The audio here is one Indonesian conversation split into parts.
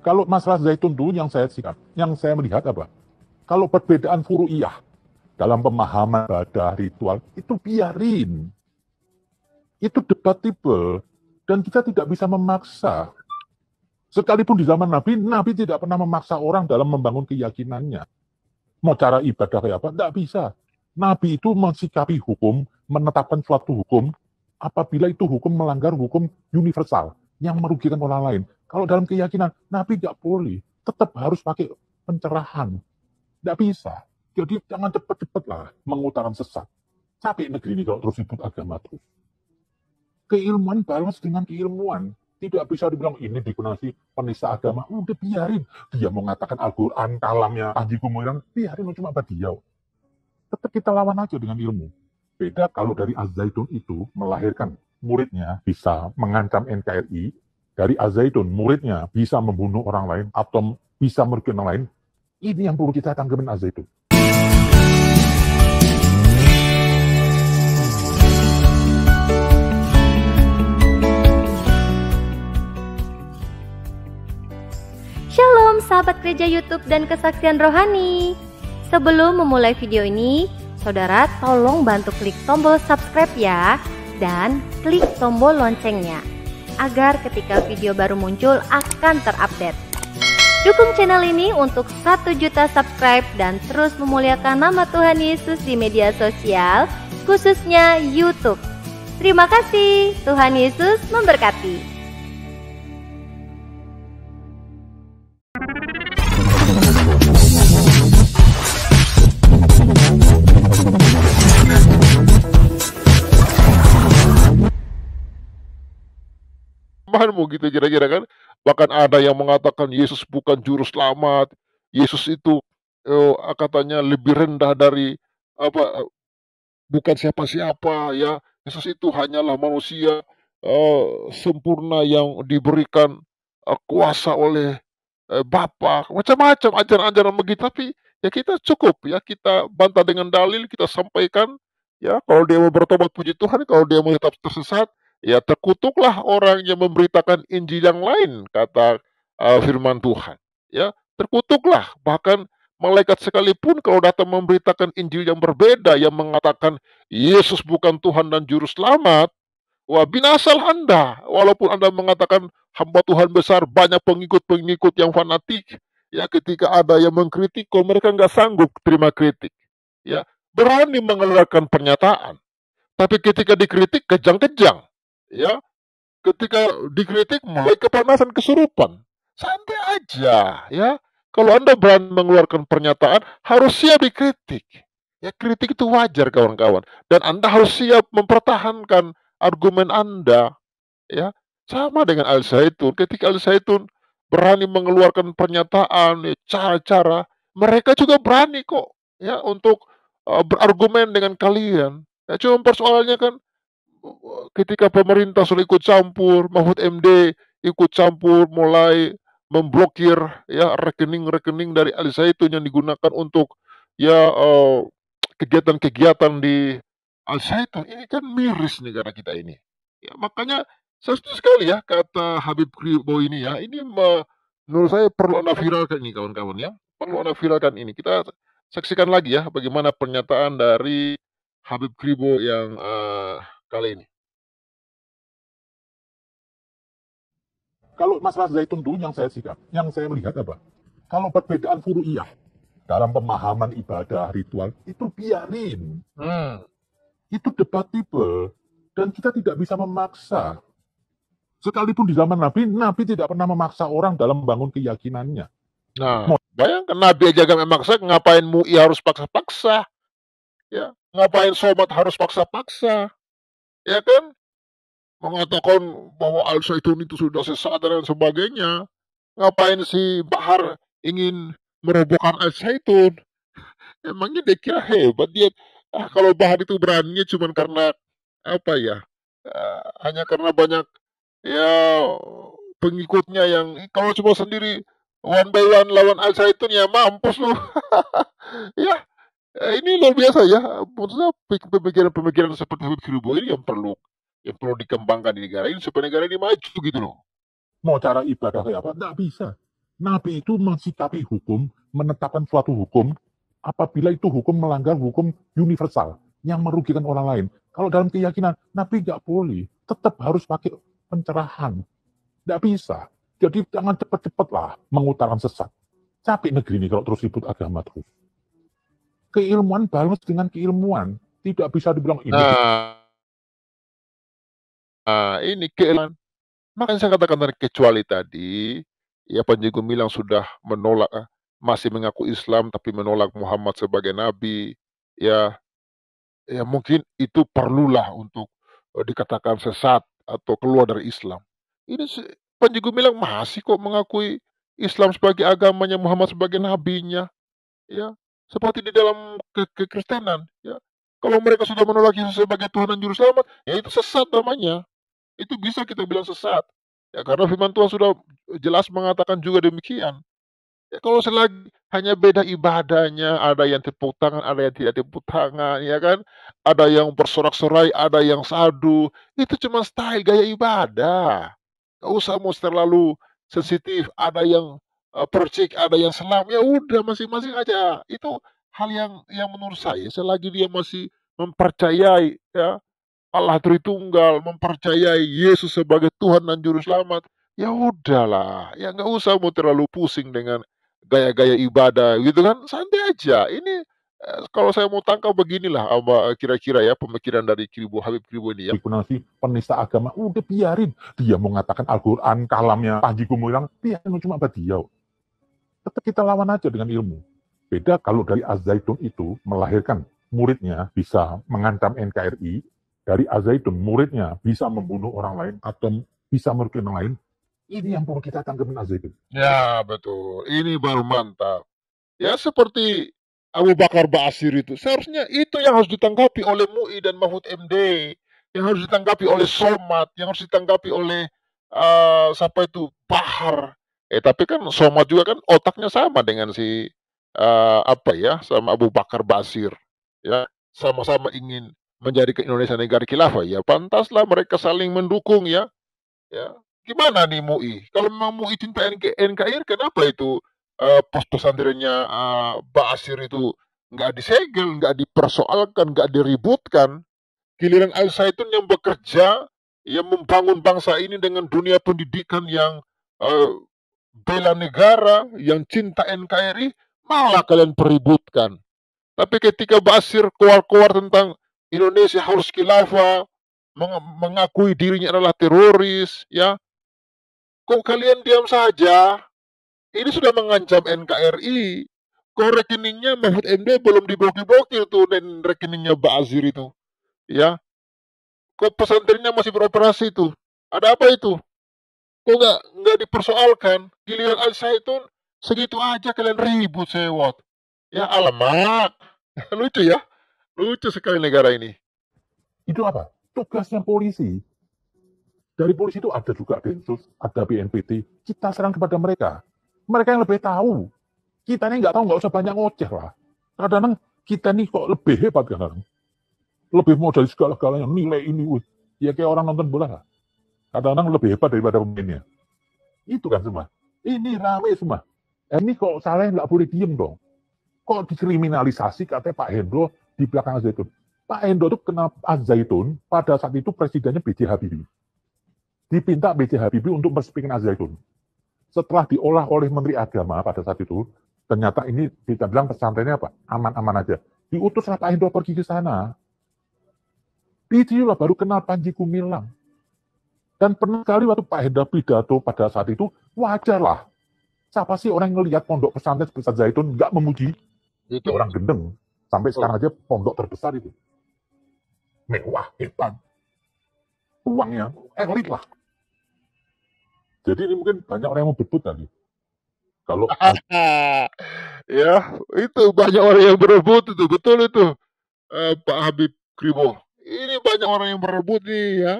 Kalau masalah zaitun dulu yang saya melihat apa? Kalau perbedaan furu'iyah dalam pemahaman ibadah ritual itu biarin. Itu debatable dan kita tidak bisa memaksa. Sekalipun di zaman Nabi, Nabi tidak pernah memaksa orang dalam membangun keyakinannya. Mau cara ibadah kayak apa? Tidak bisa. Nabi itu mensikapi hukum, menetapkan suatu hukum, apabila itu hukum melanggar hukum universal yang merugikan orang lain. Kalau dalam keyakinan, Nabi tidak boleh. Tetap harus pakai pencerahan. Tidak bisa. Jadi jangan cepat-cepat lah mengutarakan sesat. Capek negeri ini kalau terus ribut agama terus. Keilmuan balas dengan keilmuan. Tidak bisa dibilang ini dikunasi penista agama. Udah biarin. Dia mau mengatakan Al-Quran, kalamnya Panji Gumilang, biarin cuma badiau. Tetap kita lawan aja dengan ilmu. Beda kalau dari Az-Zaitun itu melahirkan muridnya bisa mengancam NKRI, dari Az-Zaitun muridnya bisa membunuh orang lain atau bisa merugikan orang lain. Ini yang perlu kita tanggapin Az-Zaitun. Shalom sahabat gereja YouTube dan kesaksian rohani. Sebelum memulai video ini, saudara tolong bantu klik tombol subscribe ya, dan klik tombol loncengnya agar ketika video baru muncul akan terupdate. Dukung channel ini untuk 1 juta subscribe dan terus memuliakan nama Tuhan Yesus di media sosial, khususnya YouTube. Terima kasih, Tuhan Yesus memberkati. Mau gitu kira-kira kan. Bahkan ada yang mengatakan Yesus bukan juru selamat. Yesus itu katanya lebih rendah dari bukan siapa-siapa ya. Yesus itu hanyalah manusia sempurna yang diberikan kuasa oleh Bapa. Macam-macam ajaran-ajaran begitu, tapi ya kita cukup ya, kita bantah dengan dalil, kita sampaikan ya. Kalau dia mau bertobat, puji Tuhan. Kalau dia mau tetap tersesat, ya terkutuklah orang yang memberitakan Injil yang lain, kata firman Tuhan. Ya, terkutuklah. Bahkan malaikat sekalipun kalau datang memberitakan Injil yang berbeda, yang mengatakan Yesus bukan Tuhan dan Juru Selamat, wah binasalah Anda. Walaupun Anda mengatakan hamba Tuhan besar, banyak pengikut-pengikut yang fanatik, ya ketika ada yang mengkritik, kalau mereka nggak sanggup terima kritik, ya berani mengeluarkan pernyataan. Tapi ketika dikritik, kejang-kejang. Ya, ketika dikritik mulai kepanasan kesurupan. Santai aja, ya. Kalau Anda berani mengeluarkan pernyataan, harus siap dikritik. Ya, kritik itu wajar kawan-kawan. Dan Anda harus siap mempertahankan argumen Anda. Ya, sama dengan Al-Zaitun. Ketika Al-Zaitun berani mengeluarkan pernyataan, ya, cara-cara, mereka juga berani kok, ya, untuk berargumen dengan kalian. Ya, cuma persoalannya kan, ketika pemerintah sudah ikut campur, Mahfud MD ikut campur, mulai memblokir ya rekening-rekening dari Al-Zaitun yang digunakan untuk ya kegiatan-kegiatan di Al-Zaitun. Ini kan miris negara kita ini. Ya, makanya saya setuju sekali ya kata Habib Kribo ini ya. Ini menurut saya perlu Anda viralkan ini kawan-kawan ya. Perlu Anda viralkan ini. Kita saksikan lagi ya bagaimana pernyataan dari Habib Kribo yang kali ini. Kalau masalah zaitun dulu yang saya melihat apa? Kalau perbedaan furu'iyah dalam pemahaman ibadah ritual itu biarin. Itu debatable dan kita tidak bisa memaksa. Sekalipun di zaman Nabi, Nabi tidak pernah memaksa orang dalam membangun keyakinannya. Nah, bayangkan Nabi aja gak memaksa, ngapain MUI harus paksa-paksa? Ya, ngapain sobat harus paksa-paksa? Ya kan? Mengatakan bahwa Al-Zaitun itu sudah sesat dan sebagainya. Ngapain si Bahar ingin merobohkan Al-Zaitun? Emangnya dia kira hebat dia? Kalau Bahar itu beraninya cuma karena apa ya? Hanya karena banyak ya pengikutnya yang kalau cuma sendiri one by one lawan Al-Zaitun ya mampus lu. Ya, ini luar biasa ya. Maksudnya pemikiran-pemikiran seperti Habib Kribo ini yang perlu dikembangkan di negara ini supaya negara ini maju gitu loh. Mau cara ibadah kayak apa? Tidak bisa. Nabi itu mensikapi hukum, menetapkan suatu hukum, apabila itu hukum melanggar hukum universal yang merugikan orang lain. Kalau dalam keyakinan, Nabi nggak boleh, tetap harus pakai pencerahan. Nggak bisa. Jadi jangan cepat-cepat lah mengutarakan sesat. Capek negeri ini kalau terus ribut agama terus. Keilmuan balance dengan keilmuan. Tidak bisa dibilang ini. Ini keilmuan. Makanya saya katakan tadi, kecuali tadi, ya Panji Gumilang sudah menolak, masih mengaku Islam tapi menolak Muhammad sebagai nabi, ya ya mungkin itu perlulah untuk dikatakan sesat atau keluar dari Islam. Ini Panji Gumilang masih kok mengakui Islam sebagai agamanya, Muhammad sebagai nabinya, ya seperti di dalam kekristenan, ya. Kalau mereka sudah menolak Yesus sebagai Tuhan dan Juru Selamat, ya itu sesat namanya. Itu bisa kita bilang sesat. Ya karena firman Tuhan sudah jelas mengatakan juga demikian. Ya kalau selagi hanya beda ibadahnya, ada yang tepuk tangan, ada yang tidak tepuk tangan, ya kan? Ada yang bersorak-sorai, ada yang sadu. Itu cuma style gaya ibadah. Gak usah mau terlalu sensitif. Ada yang percik, ada yang selam. Ya udah masing-masing aja. Itu hal yang menurut saya selagi dia masih mempercayai, ya, Allah Tritunggal, mempercayai Yesus sebagai Tuhan dan Juru Selamat, ya udahlah, ya nggak usah mau terlalu pusing dengan gaya-gaya ibadah gitu kan, santai aja. Ini kalau saya mau tangkap beginilah kira-kira ya pemikiran dari Habib Kribo ini ya. Nasi penista agama, udah biarin. Dia mau mengatakan Al-Quran, kalamnya Panji Gumilang, biarin cuma beliau. Tetap kita lawan aja dengan ilmu. Beda kalau dari Az-Zaitun itu melahirkan muridnya bisa mengancam NKRI, dari Az-Zaitun muridnya bisa membunuh orang lain atau bisa merugikan orang lain, ini yang perlu kita tanggapi Az-Zaitun. Ya betul, ini baru mantap. Ya seperti Abu Bakar Ba'asyir itu, seharusnya itu yang harus ditanggapi oleh MUI dan Mahfud MD, yang harus ditanggapi oleh Somad, yang harus ditanggapi oleh siapa itu Bahar. Tapi kan Somad juga kan otaknya sama dengan si sama Abu Bakar Ba'asyir, ya sama-sama ingin menjadikan Indonesia negara khilafah, ya pantaslah mereka saling mendukung ya. Ya, gimana nih MUI? Kalau memang MUI cinta NKRI, kenapa itu pos pesantrennya Ba'asyir itu nggak disegel, nggak dipersoalkan, nggak diributkan? Giliran Al-Zaitun yang bekerja, yang membangun bangsa ini dengan dunia pendidikan yang bela negara, yang cinta NKRI, malah kalian peributkan. Tapi ketika Ba'asyir keluar-keluar tentang Indonesia harus khilafah, mengakui dirinya adalah teroris, ya, kok kalian diam saja? Ini sudah mengancam NKRI. Kok rekeningnya Mahfud MD belum diblokir tuh, dan rekeningnya Ba'asyir itu, ya. Kok pesantrennya masih beroperasi tuh? Ada apa itu? Kok nggak dipersoalkan? Giliran Al-Zaitun segitu aja kalian ribut sewot. Ya alamak. Lucu ya. Lucu sekali negara ini. Itu apa? Tugasnya polisi. Dari polisi itu ada juga Densus, ada BNPT. Kita serang kepada mereka. Mereka yang lebih tahu. Kita ini nggak tahu, nggak usah banyak ngoceh lah. Kadang-kadang kita ini kok lebih hebat kadang-kadang. Lebih mau dari segala-galanya, nilai ini. Ya kayak orang nonton bola lah. Kadang-kadang lebih hebat daripada pemainnya. Itu kan semua. Ini rame semua. Ini kok salah nggak boleh diem dong. Kok dikriminalisasi katanya Pak Hendro di belakang Az-Zaitun. Pak Hendro itu kena Az-Zaitun pada saat itu presidennya B.J. Habibie. Dipinta B.J. Habibie untuk meresmikan Az-Zaitun. Setelah diolah oleh Menteri Agama pada saat itu, ternyata ini kita bilang pesantrennya apa? Aman-aman aja. Diutuslah Pak Hendro pergi ke sana. Disitulah baru kenal Panji Gumilang. Dan pernah kali waktu Pak Hendro pidato pada saat itu, wajar lah. Siapa sih orang yang ngelihat pondok pesantren sebesar Zaitun nggak memuji? Itu orang gendeng. Sampai sekarang aja pondok terbesar itu. Mewah, hebat. Uangnya elit lah. Jadi ini mungkin banyak orang yang mau berebut tadi. Kalau ya, itu banyak orang yang berebut itu, betul itu. Pak Habib Kribo. Ini banyak orang yang berebut nih ya.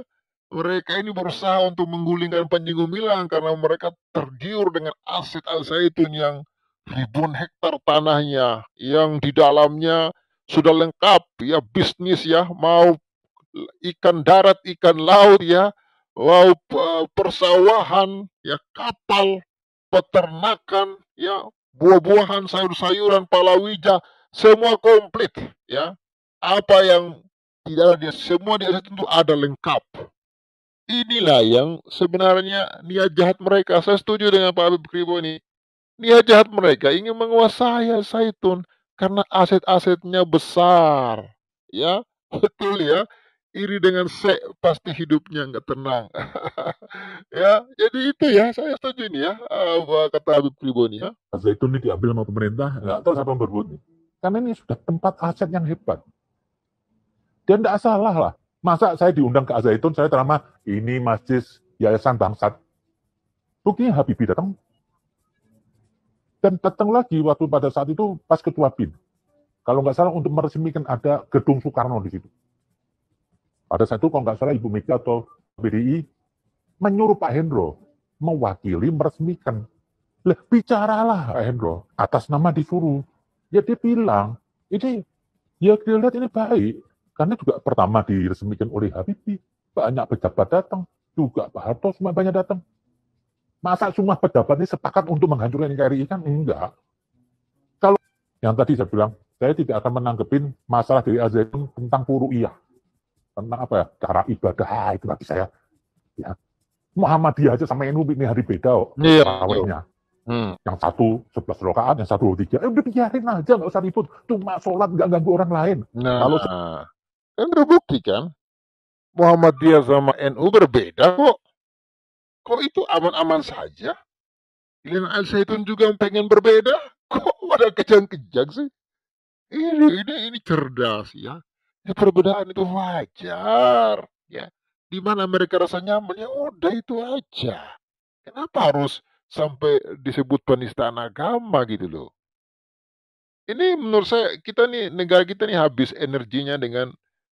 Mereka ini berusaha untuk menggulingkan Panji Gumilang karena mereka tergiur dengan aset Al-Zaitun yang ribuan hektar tanahnya, yang di dalamnya sudah lengkap ya bisnis ya, mau ikan darat, ikan laut ya, mau persawahan ya, kapal, peternakan, ya, buah-buahan, sayur-sayuran, palawija, semua komplit, ya. Apa yang tidak ada, semua di Al-Zaitun itu ada lengkap. Inilah yang sebenarnya niat jahat mereka. Saya setuju dengan Pak Habib Kribo ini. Niat jahat mereka ingin menguasai Al-Zaitun karena aset-asetnya besar. Ya, betul ya. Iri dengan pasti hidupnya nggak tenang. Ya, jadi itu ya, saya setuju ini ya, apa kata Habib Kribo ini ya. Al-Zaitun ini diambil sama pemerintah, nggak tahu siapa yang berbuat ini. Karena ini sudah tempat aset yang hebat. Dan tidak salah lah. Masa saya diundang ke Al-Zaitun, saya ceramah, ini masjid Yayasan Bangsat. Buktinya Habibie datang. Dan datang lagi waktu pada saat itu pas ketua BIN. Kalau nggak salah untuk meresmikan ada gedung Soekarno di situ. Pada saat itu kalau nggak salah Ibu Mega atau BDI menyuruh Pak Hendro mewakili meresmikan. Lah, bicaralah Pak Hendro atas nama disuruh. Ya dia bilang, ini ya dia lihat ini baik. Karena juga pertama diresmikan oleh Habibie. Banyak pejabat datang. Juga Pak Harto semua banyak datang. Masa semua pejabat ini sepakat untuk menghancurkan NKRI kan? Enggak. Kalau yang tadi saya bilang, saya tidak akan menanggepin masalah dari Al-Zaitun tentang furu'iyah. Tentang apa ya, cara ibadah, itu bagi saya. Ya. Muhammadiyah aja sama NU ini hari beda kok. Iya. Yang satu 11 rakaat, yang satu 23. Udah biarin aja, nggak usah ribut. Cuma sholat, nggak ganggu orang lain. Nah, Kalau kan terbukti kan, Muhammadiyah sama NU berbeda kok. Kok itu aman-aman saja? Giliran Al-Zaitun juga pengen berbeda? Kok pada kejang-kejang sih? Ini cerdas ya. Perbedaan itu wajar. Ya, di mana mereka rasa nyaman, ya udah itu aja. Kenapa harus sampai disebut penistaan agama gitu loh? Ini menurut saya, negara kita nih habis energinya dengan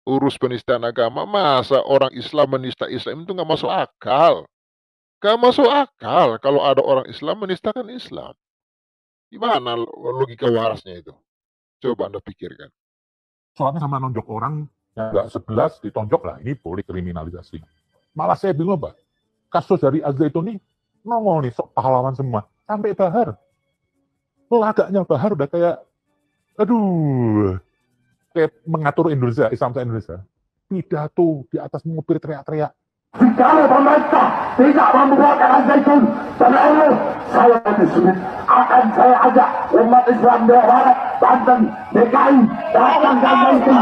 urus penistaan agama. Masa orang Islam menista Islam itu nggak masuk akal? Gak masuk akal kalau ada orang Islam menistakan Islam. Gimana logika warasnya itu? Coba Anda pikirkan. soalnya sama nonjok orang yang nggak 11 ditonjok lah, ini boleh kriminalisasi. Malah saya bingung Pak, kasus dari Al-Zaitun ini nongol nih sok pahlawan semua. Sampai Bahar. Lagaknya Bahar udah kayak, aduh, kayak mengatur Indonesia, Islam Indonesia. Pidato di atas mobil teriak-teriak. Kalau pemerintah tidak membuatkan Al-Zaitun dan Allah, saya disebut akan saya ajak umat Islam di Barat, Banten, DKI, datang ke Al-Zaitun.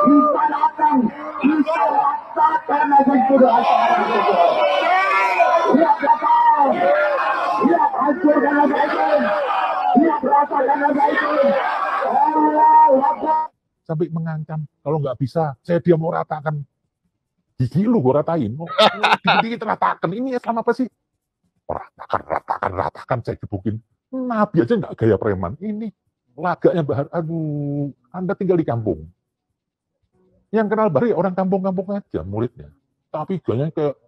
Kita datang, kita rasakan Al-Zaitun. Lihat datang, lihat hancurkan Al-Zaitun, lihat rasakan Al-Zaitun. Allah Akbar. Sampai mengancam, kalau nggak bisa, saya dia mau ratakan. Gigi lu gue ratain. Dikit-dikit ratakan. Ini Islam apa sih? Ratakan. Saya gebukin. Nabi aja nggak gaya preman. Ini lagaknya Bahar. Aduh, Anda tinggal di kampung. Yang kenal Bahar ya orang kampung-kampung aja muridnya. Tapi gayanya kayak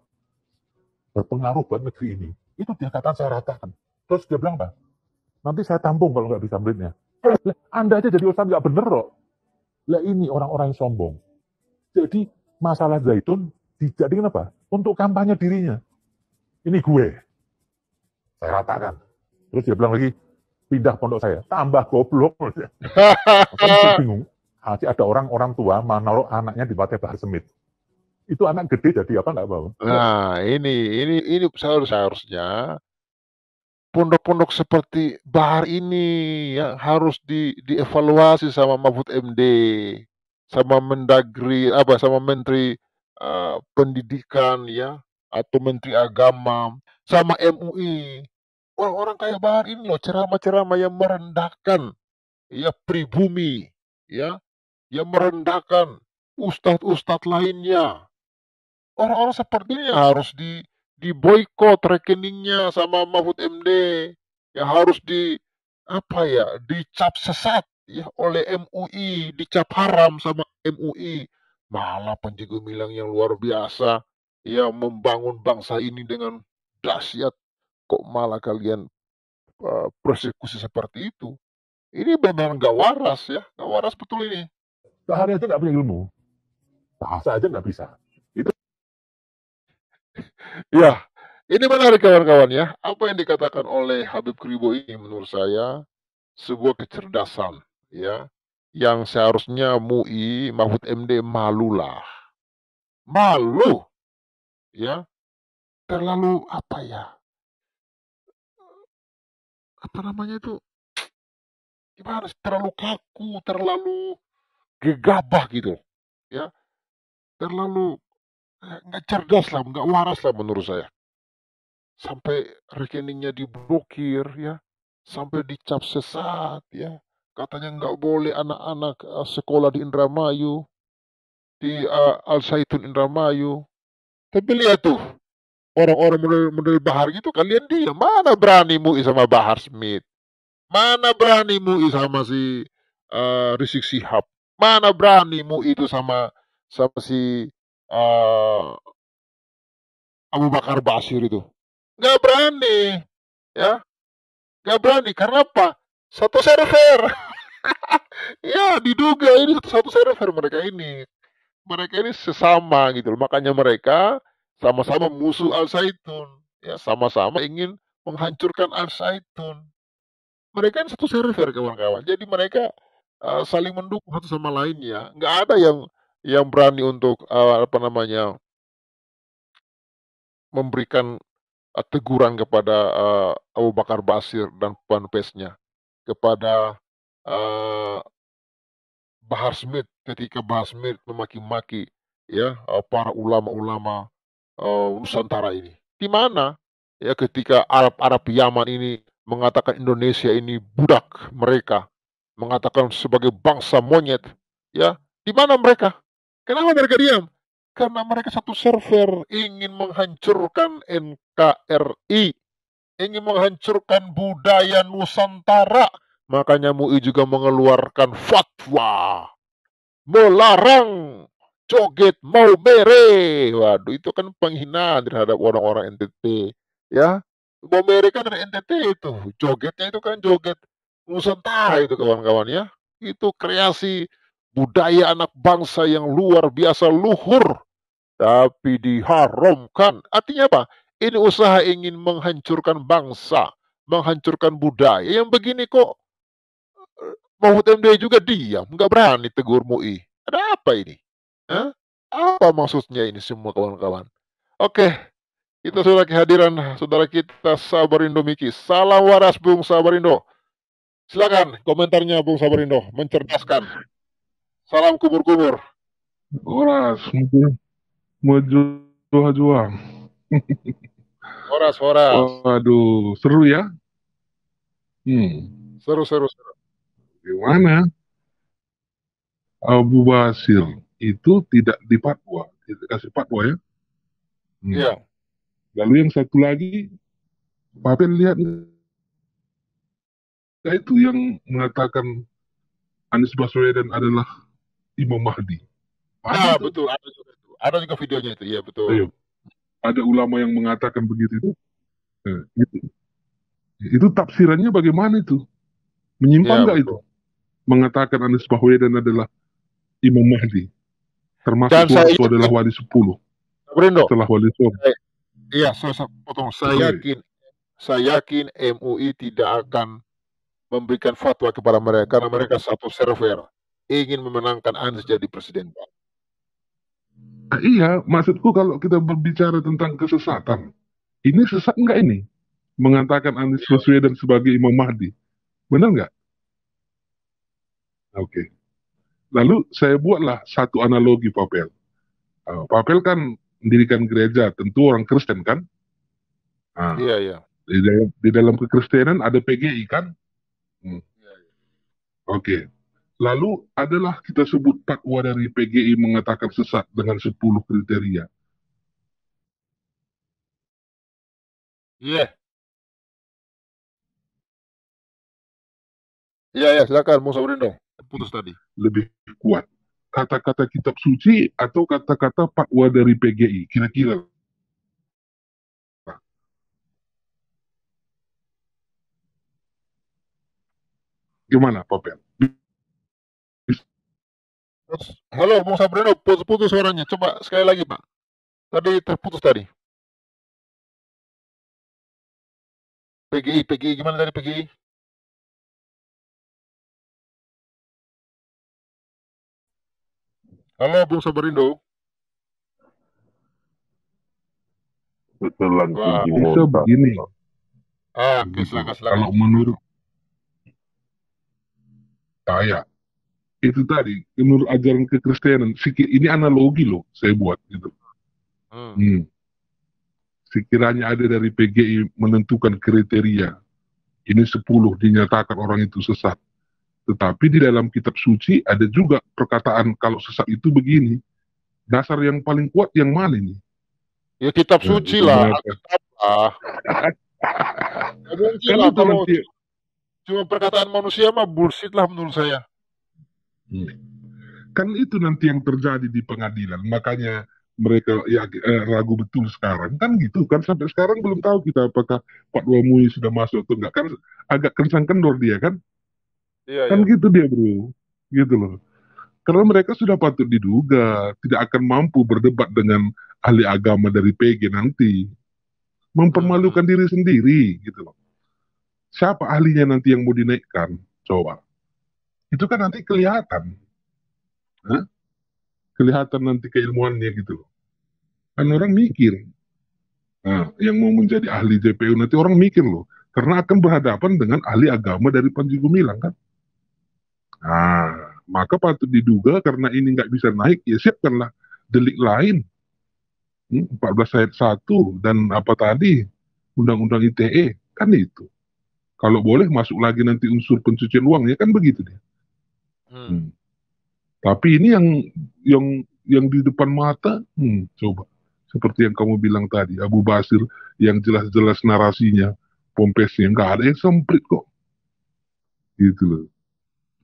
berpengaruh buat negeri ini. Itu dia kata saya ratakan. Terus dia bilang, Pak, nanti saya tampung kalau nggak bisa muridnya. Anda aja jadi ustaz nggak bener kok. Lah ini orang-orang yang sombong. Jadi masalah Zaitun dijadikan apa? Untuk kampanye dirinya. Ini gue. Saya ratakan. Terus dia bilang lagi, pindah pondok saya. Tambah goblok. Saya bingung. Ada orang tua menaruh anaknya di Partai Bahar Semit. Itu anak gede jadi apa nggak mau. Nah, ini seharusnya pondok-pondok seperti Bahar ini yang harus dievaluasi sama Mahfud MD, sama Mendagri, sama Menteri Pendidikan ya, atau Menteri Agama, sama MUI. Orang-orang kayak Bahar ini loh, ceramah-ceramah yang merendahkan ya pribumi, ya, yang merendahkan ustadz-ustadz lainnya. Orang-orang seperti ini harus diboikot rekeningnya sama Mahfud MD, ya harus dicap sesat ya oleh MUI, dicap haram sama MUI. Malah Panji Gumilang yang luar biasa ya membangun bangsa ini dengan dahsyat, kok malah kalian persekusi seperti itu. Ini benar nggak waras ya, nggak waras betul ini. Bahar aja nggak punya ilmu. Bahasa aja nggak bisa. Ya, Ini menarik kawan-kawan ya. Apa yang dikatakan oleh Habib Kribo ini menurut saya sebuah kecerdasan ya. Yang seharusnya MUI, Mahfud MD malulah. Malu ya. Terlalu apa ya? Apa namanya itu? Gimana sih? Terlalu kaku, terlalu gegabah gitu ya. Terlalu nggak cerdas lah, nggak waras lah menurut saya. Sampai rekeningnya diblokir ya, sampai dicap sesat ya. Katanya nggak boleh anak-anak sekolah di Indramayu, di Al Zaitun Indramayu. Tapi lihat tuh, orang-orang model Bahar gitu, kalian dia mana berani MUI sama Bahar Smith, mana berani MUI sama si Rizik Sihab, mana berani MUI itu sama si uh, Abu Bakar Basir itu, nggak berani ya. Nggak berani, karena apa? Satu server. Ya, diduga ini satu server mereka ini. Mereka ini sesama gitu loh. Makanya mereka sama-sama musuh Al Zaitun. Ya, sama-sama ingin menghancurkan Al Zaitun. Mereka ini satu server kawan-kawan. Jadi mereka saling mendukung satu sama lainnya. Nggak ada yang berani untuk apa namanya memberikan teguran kepada Abu Bakar Basir dan fanbase-nya, kepada uh, Bahar Smith, ketika Bahar Smith memaki-maki ya para ulama-ulama Nusantara ini. Di mana ya ketika Arab Yaman ini mengatakan Indonesia ini budak mereka, mengatakan sebagai bangsa monyet, ya di mana mereka? Kenapa mereka diam? Karena mereka satu server ingin menghancurkan NKRI, ingin menghancurkan budaya Nusantara. Makanya MUI juga mengeluarkan fatwa melarang joget mau mere. Waduh, itu kan penghinaan terhadap orang-orang NTT. Ya, mau mere kan dari NTT itu. Jogetnya itu kan joget Nusantara itu kawan-kawan ya. Itu kreasi budaya anak bangsa yang luar biasa luhur. Tapi diharamkan. Artinya apa? Ini usaha ingin menghancurkan bangsa, menghancurkan budaya. Yang begini kok Mahfud MD juga diam, nggak berani tegur MUI. Ada apa ini? Hah? Apa maksudnya ini semua kawan-kawan? Oke, kita sudah kehadiran saudara kita Sabarindo Miki. Salam waras Bung Sabarindo. Silakan komentarnya Bung Sabarindo, mencerdaskan. Salam kumur-kumur. Horas, mau juang. Horas, horas. Waduh, seru ya. Seru. Gimana? Abu Basir itu tidak dipatwa, tidak kasih fatwa ya. Iya. Lalu yang satu lagi, Papen lihat itu yang mengatakan Anies Baswedan adalah Imam Mahdi. Ah, betul, ada juga itu. Ada juga videonya itu, iya betul. Ayo. Ada ulama yang mengatakan begitu itu. Itu tafsirannya bagaimana itu? Menyimpang nggak itu? Mengatakan Anies Baswedan adalah Imam Mahdi. Termasuk itu adalah wali 10. Setelah wali 10. Iya, saya potong. Saya yakin MUI tidak akan memberikan fatwa kepada mereka karena mereka satu server ingin memenangkan Anies jadi presiden. Nah, iya, maksudku kalau kita berbicara tentang kesesatan, ini sesat enggak ini? Mengatakan Anies Baswedan sebagai Imam Mahdi. Benar nggak? Oke. Lalu saya buatlah satu analogi, Papel. Papel kan mendirikan gereja, tentu orang Kristen kan? Nah, iya. Di dalam kekristenan ada PGI kan? Oke. Lalu adalah kita sebut fatwa dari PGI mengatakan sesat dengan 10 kriteria. Iya. Iya, silakan Musa Urindo. Putus tadi. Lebih kuat. Kata-kata kitab suci atau kata-kata fatwa dari PGI, kira-kira. Gimana, Papel? Halo, Bung Sabrino, putus suaranya. Coba sekali lagi, Pak. Tadi terputus tadi. PGI gimana tadi PGI? Halo Bung Sabarindo. Setelan Wah. tinggi Itu monta. begini. Silakan. Kalau menurut saya, itu tadi, menurut ajaran kekristenan, ini analogi loh, saya buat gitu. Sekiranya ada dari PGI menentukan kriteria, ini 10 dinyatakan orang itu sesat. Tetapi di dalam kitab suci ada juga perkataan kalau sesat itu begini. Dasar yang paling kuat yang mana ini? Ya kitab suci lah. Mungkin lah kalau cuma perkataan manusia mah bullshit lah menurut saya. Kan itu nanti yang terjadi di pengadilan. Makanya mereka ragu betul sekarang. Kan gitu kan, sampai sekarang belum tahu kita apakah Fatwa MUI sudah masuk atau enggak. Kan agak kencang kendor dia kan. Iya, kan gitu dia bro. Gitu loh. Karena mereka sudah patut diduga tidak akan mampu berdebat dengan ahli agama dari PG nanti. Mempermalukan diri sendiri gitu loh. Siapa ahlinya nanti yang mau dinaikkan? Coba. Itu kan nanti kelihatan. Kelihatan nanti keilmuannya gitu loh. Kan orang mikir. Nah, yang mau menjadi ahli JPU nanti orang mikir loh. Karena akan berhadapan dengan ahli agama dari Panji Gumilang kan. Nah, maka patut diduga karena ini nggak bisa naik, ya siapkanlah delik lain. 14 ayat 1 dan apa tadi, Undang-Undang ITE, kan itu. Kalau boleh masuk lagi nanti unsur pencucian uang, ya kan begitu dia. Tapi ini yang di depan mata, coba. Seperti yang kamu bilang tadi, Abu Basir yang jelas-jelas narasinya, pompesnya, nggak ada yang semprit kok. Gitu loh.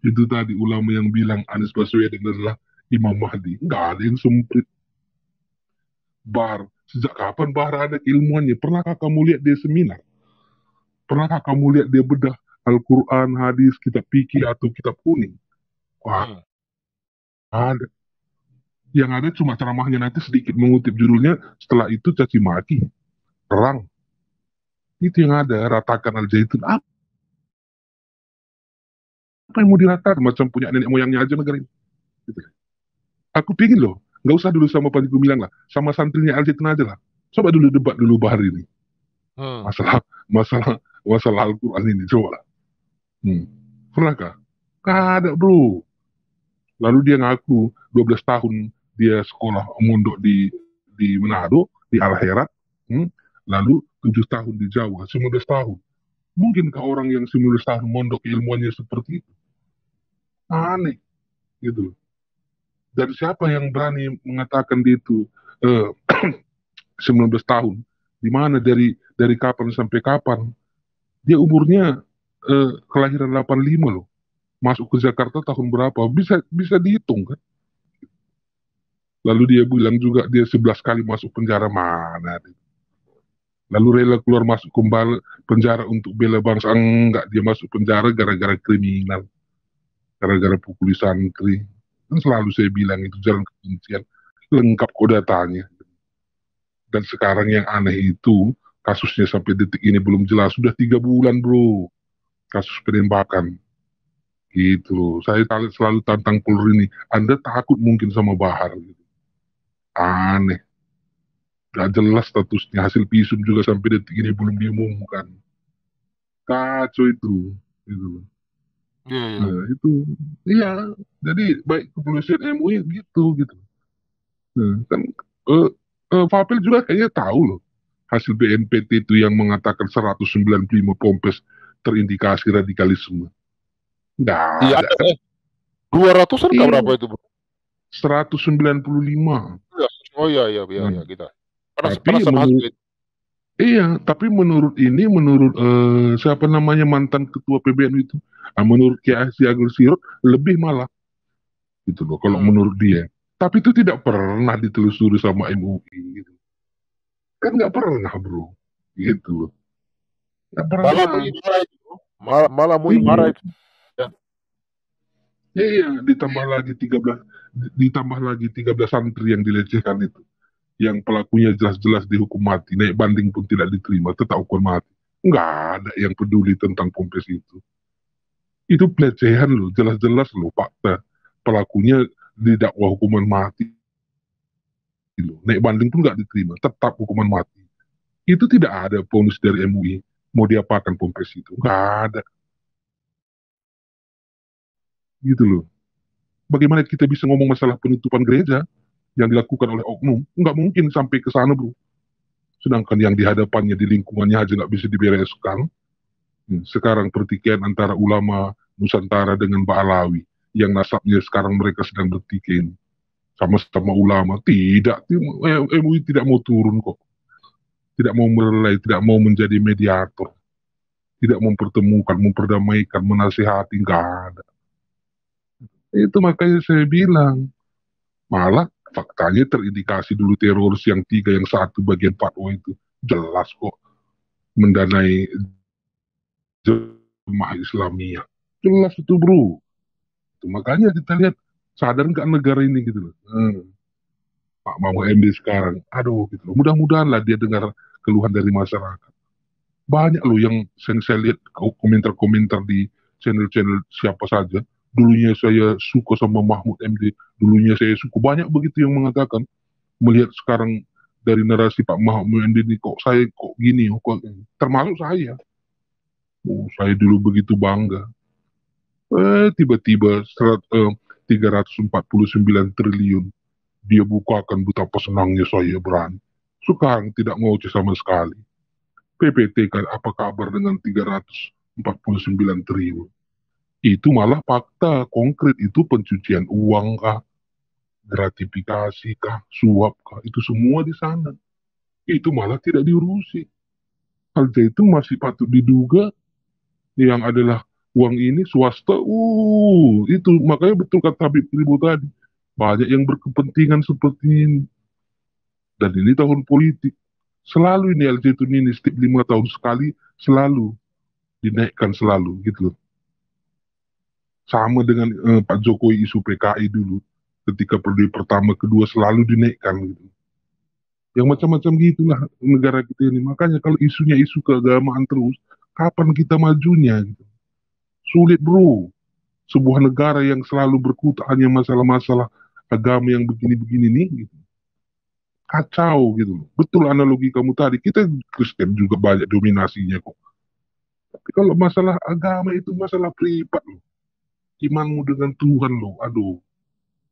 Itu tadi ulama yang bilang Anies Baswedan adalah Imam Mahdi. Nggak ada yang semprit. Sejak kapan Bahar ada keilmuannya? Pernahkah kamu lihat dia seminar? Pernahkah kamu lihat dia bedah Al-Quran, hadis, kitab fikih atau kitab kuning? Wah, ada. Yang ada cuma ceramahnya nanti sedikit mengutip judulnya, setelah itu caci maki, perang. Itu yang ada, ratakan Al-Zaitun. Apa yang mau diratakan? Macam punya nenek moyangnya aja negara ini. Gitu. Aku pingin loh, nggak usah dulu sama Panji Gumilang lah, sama santrinya Al-Zaitun aja lah. Coba dulu debat dulu Bahar ini. Masalah Al-Quran ini, coba lah. Pernahkah? Nggak ada bro. Lalu dia ngaku 12 tahun dia sekolah mondok di Manado, di Al-Herat, lalu 7 tahun di Jawa, 19 tahun. Mungkinkah orang yang 19 tahun mondok ilmuannya seperti itu? Aneh, gitu. Dan siapa yang berani mengatakan dia itu 19 tahun? Di mana dari kapan sampai kapan? Dia umurnya kelahiran 85 loh. Masuk ke Jakarta tahun berapa? Bisa dihitung kan? Lalu dia bilang juga dia 11 kali masuk penjara, mana? Lalu rela keluar masuk kembali penjara untuk bela bangsa. Enggak, dia masuk penjara gara-gara kriminal. Gara-gara pukuli santri. Kan selalu saya bilang itu jalan kebencian. Lengkap kok datanya. Dan sekarang yang aneh itu, kasusnya sampai detik ini belum jelas. Sudah 3 bulan bro. Kasus penembakan. Gitu. Saya selalu tantang Polri ini. Anda takut mungkin sama Bahar. Gitu. Aneh. Gak jelas statusnya. Hasil visum juga sampai detik ini belum diumumkan. Kacau itu. Gitu. Nah, itu. Iya. Jadi baik kepolisian MUI gitu. Nah, kan Fapel juga kayaknya tahu loh. Hasil BNPT itu yang mengatakan 195 pompes terindikasi radikalisme. Nggak ada. 200-an iya. Berapa itu? 195. Oh iya kita. Tapi menurut siapa namanya mantan ketua PBNU itu, menurut Kiai Agil Sirot lebih malah, gitu loh. Kalau menurut dia, tapi itu tidak pernah ditelusuri sama MUI, gitu. Kan nggak pernah bro, gitu loh. Nggak pernah. Malah MUI marah itu. Iya, ditambah lagi 13 santri yang dilecehkan itu. Yang pelakunya jelas-jelas dihukum mati, naik banding pun tidak diterima, tetap hukuman mati. Nggak ada yang peduli tentang Pompes itu. Itu pelecehan loh, jelas-jelas loh fakta. Pelakunya didakwa hukuman mati loh. Naik banding pun nggak diterima, tetap hukuman mati. Itu tidak ada bonus dari MUI. Mau diapakan Pompes itu? Nggak ada. Gitu loh. Bagaimana kita bisa ngomong masalah penutupan gereja yang dilakukan oleh oknum? Nggak mungkin sampai ke sana, bro. Sedangkan yang di hadapannya, di lingkungannya aja nggak bisa dibereskan. Sekarang pertikaian antara ulama Nusantara dengan Ba'alawi, yang nasabnya sekarang mereka sedang bertikai sama-sama ulama. Tidak, MUI tidak mau turun kok. Tidak mau merelai, tidak mau menjadi mediator. Tidak mempertemukan, memperdamaikan, menasihati, nggak ada. Itu makanya saya bilang, malah faktanya terindikasi dulu teroris yang 3, yang 1 bagian fatwa itu. Jelas kok mendanai jemaah Islamiyah. Jelas itu bro. Itu makanya kita lihat, sadar nggak negara ini gitu loh. Pak Mahfud MD sekarang, aduh gitu loh. Mudah-mudahan lah dia dengar keluhan dari masyarakat. Banyak loh yang saya lihat komentar-komentar di channel-channel siapa saja. Dulunya saya suka sama Mahfud MD, dulunya saya suka. Banyak begitu yang mengatakan, melihat sekarang dari narasi Pak Mahfud MD ini kok saya kok gini, kok termasuk saya. Oh, saya dulu begitu bangga. Tiba-tiba 349 triliun dia bukakan, betapa senangnya saya berani. Sekarang tidak mau sama sekali. PPT kan apa kabar dengan 349 triliun? Itu malah fakta konkret, itu pencucian uang kah, gratifikasi kah, suap kah, itu semua di sana. Itu malah tidak diurusi. Hal itu masih patut diduga yang adalah uang ini swasta. Itu makanya betul kata Habib Ribo tadi. Banyak yang berkepentingan seperti ini. Dan ini tahun politik. Selalu ini LJ ini setiap 5 tahun sekali selalu dinaikkan selalu gitu loh. Sama dengan Pak Jokowi isu PKI dulu. Ketika periode pertama, kedua selalu dinaikkan gitu. Yang macam-macam gitulah negara kita ini. Makanya kalau isunya isu keagamaan terus, kapan kita majunya gitu. Sulit bro. Sebuah negara yang selalu berkutat hanya masalah-masalah agama yang begini-begini nih gitu. Kacau gitu. Betul analogi kamu tadi, kita Kristen juga banyak dominasinya kok. Tapi kalau masalah agama itu masalah privat loh. Imanmu dengan Tuhan loh, aduh.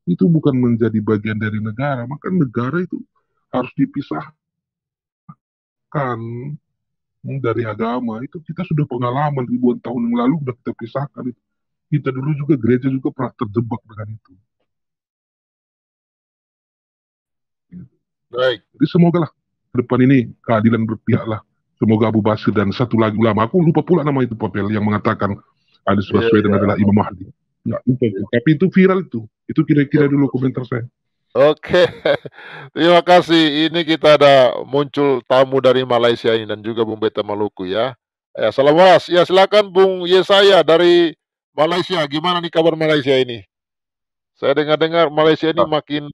Itu bukan menjadi bagian dari negara, maka negara itu harus dipisahkan dari agama. Itu kita sudah pengalaman ribuan tahun yang lalu sudah kita pisahkan itu. Kita dulu juga gereja juga pernah terjebak dengan itu. Baik. Jadi semoga lah ke depan ini keadilan berpihak lah. Semoga Abu Basir dan satu lagi ulama, aku lupa pula nama itu Papel, yang mengatakan Anies Baswedan adalah Imam Mahdi. Nggak lupa, tapi itu viral itu. Itu kira-kira dulu komentar saya. Oke, terima kasih. Ini kita ada muncul tamu dari Malaysia ini dan juga Bung Beta Maluku ya. Salam was. Ya silakan Bung Yesaya dari Malaysia. Gimana nih kabar Malaysia ini? Saya dengar-dengar Malaysia ini makin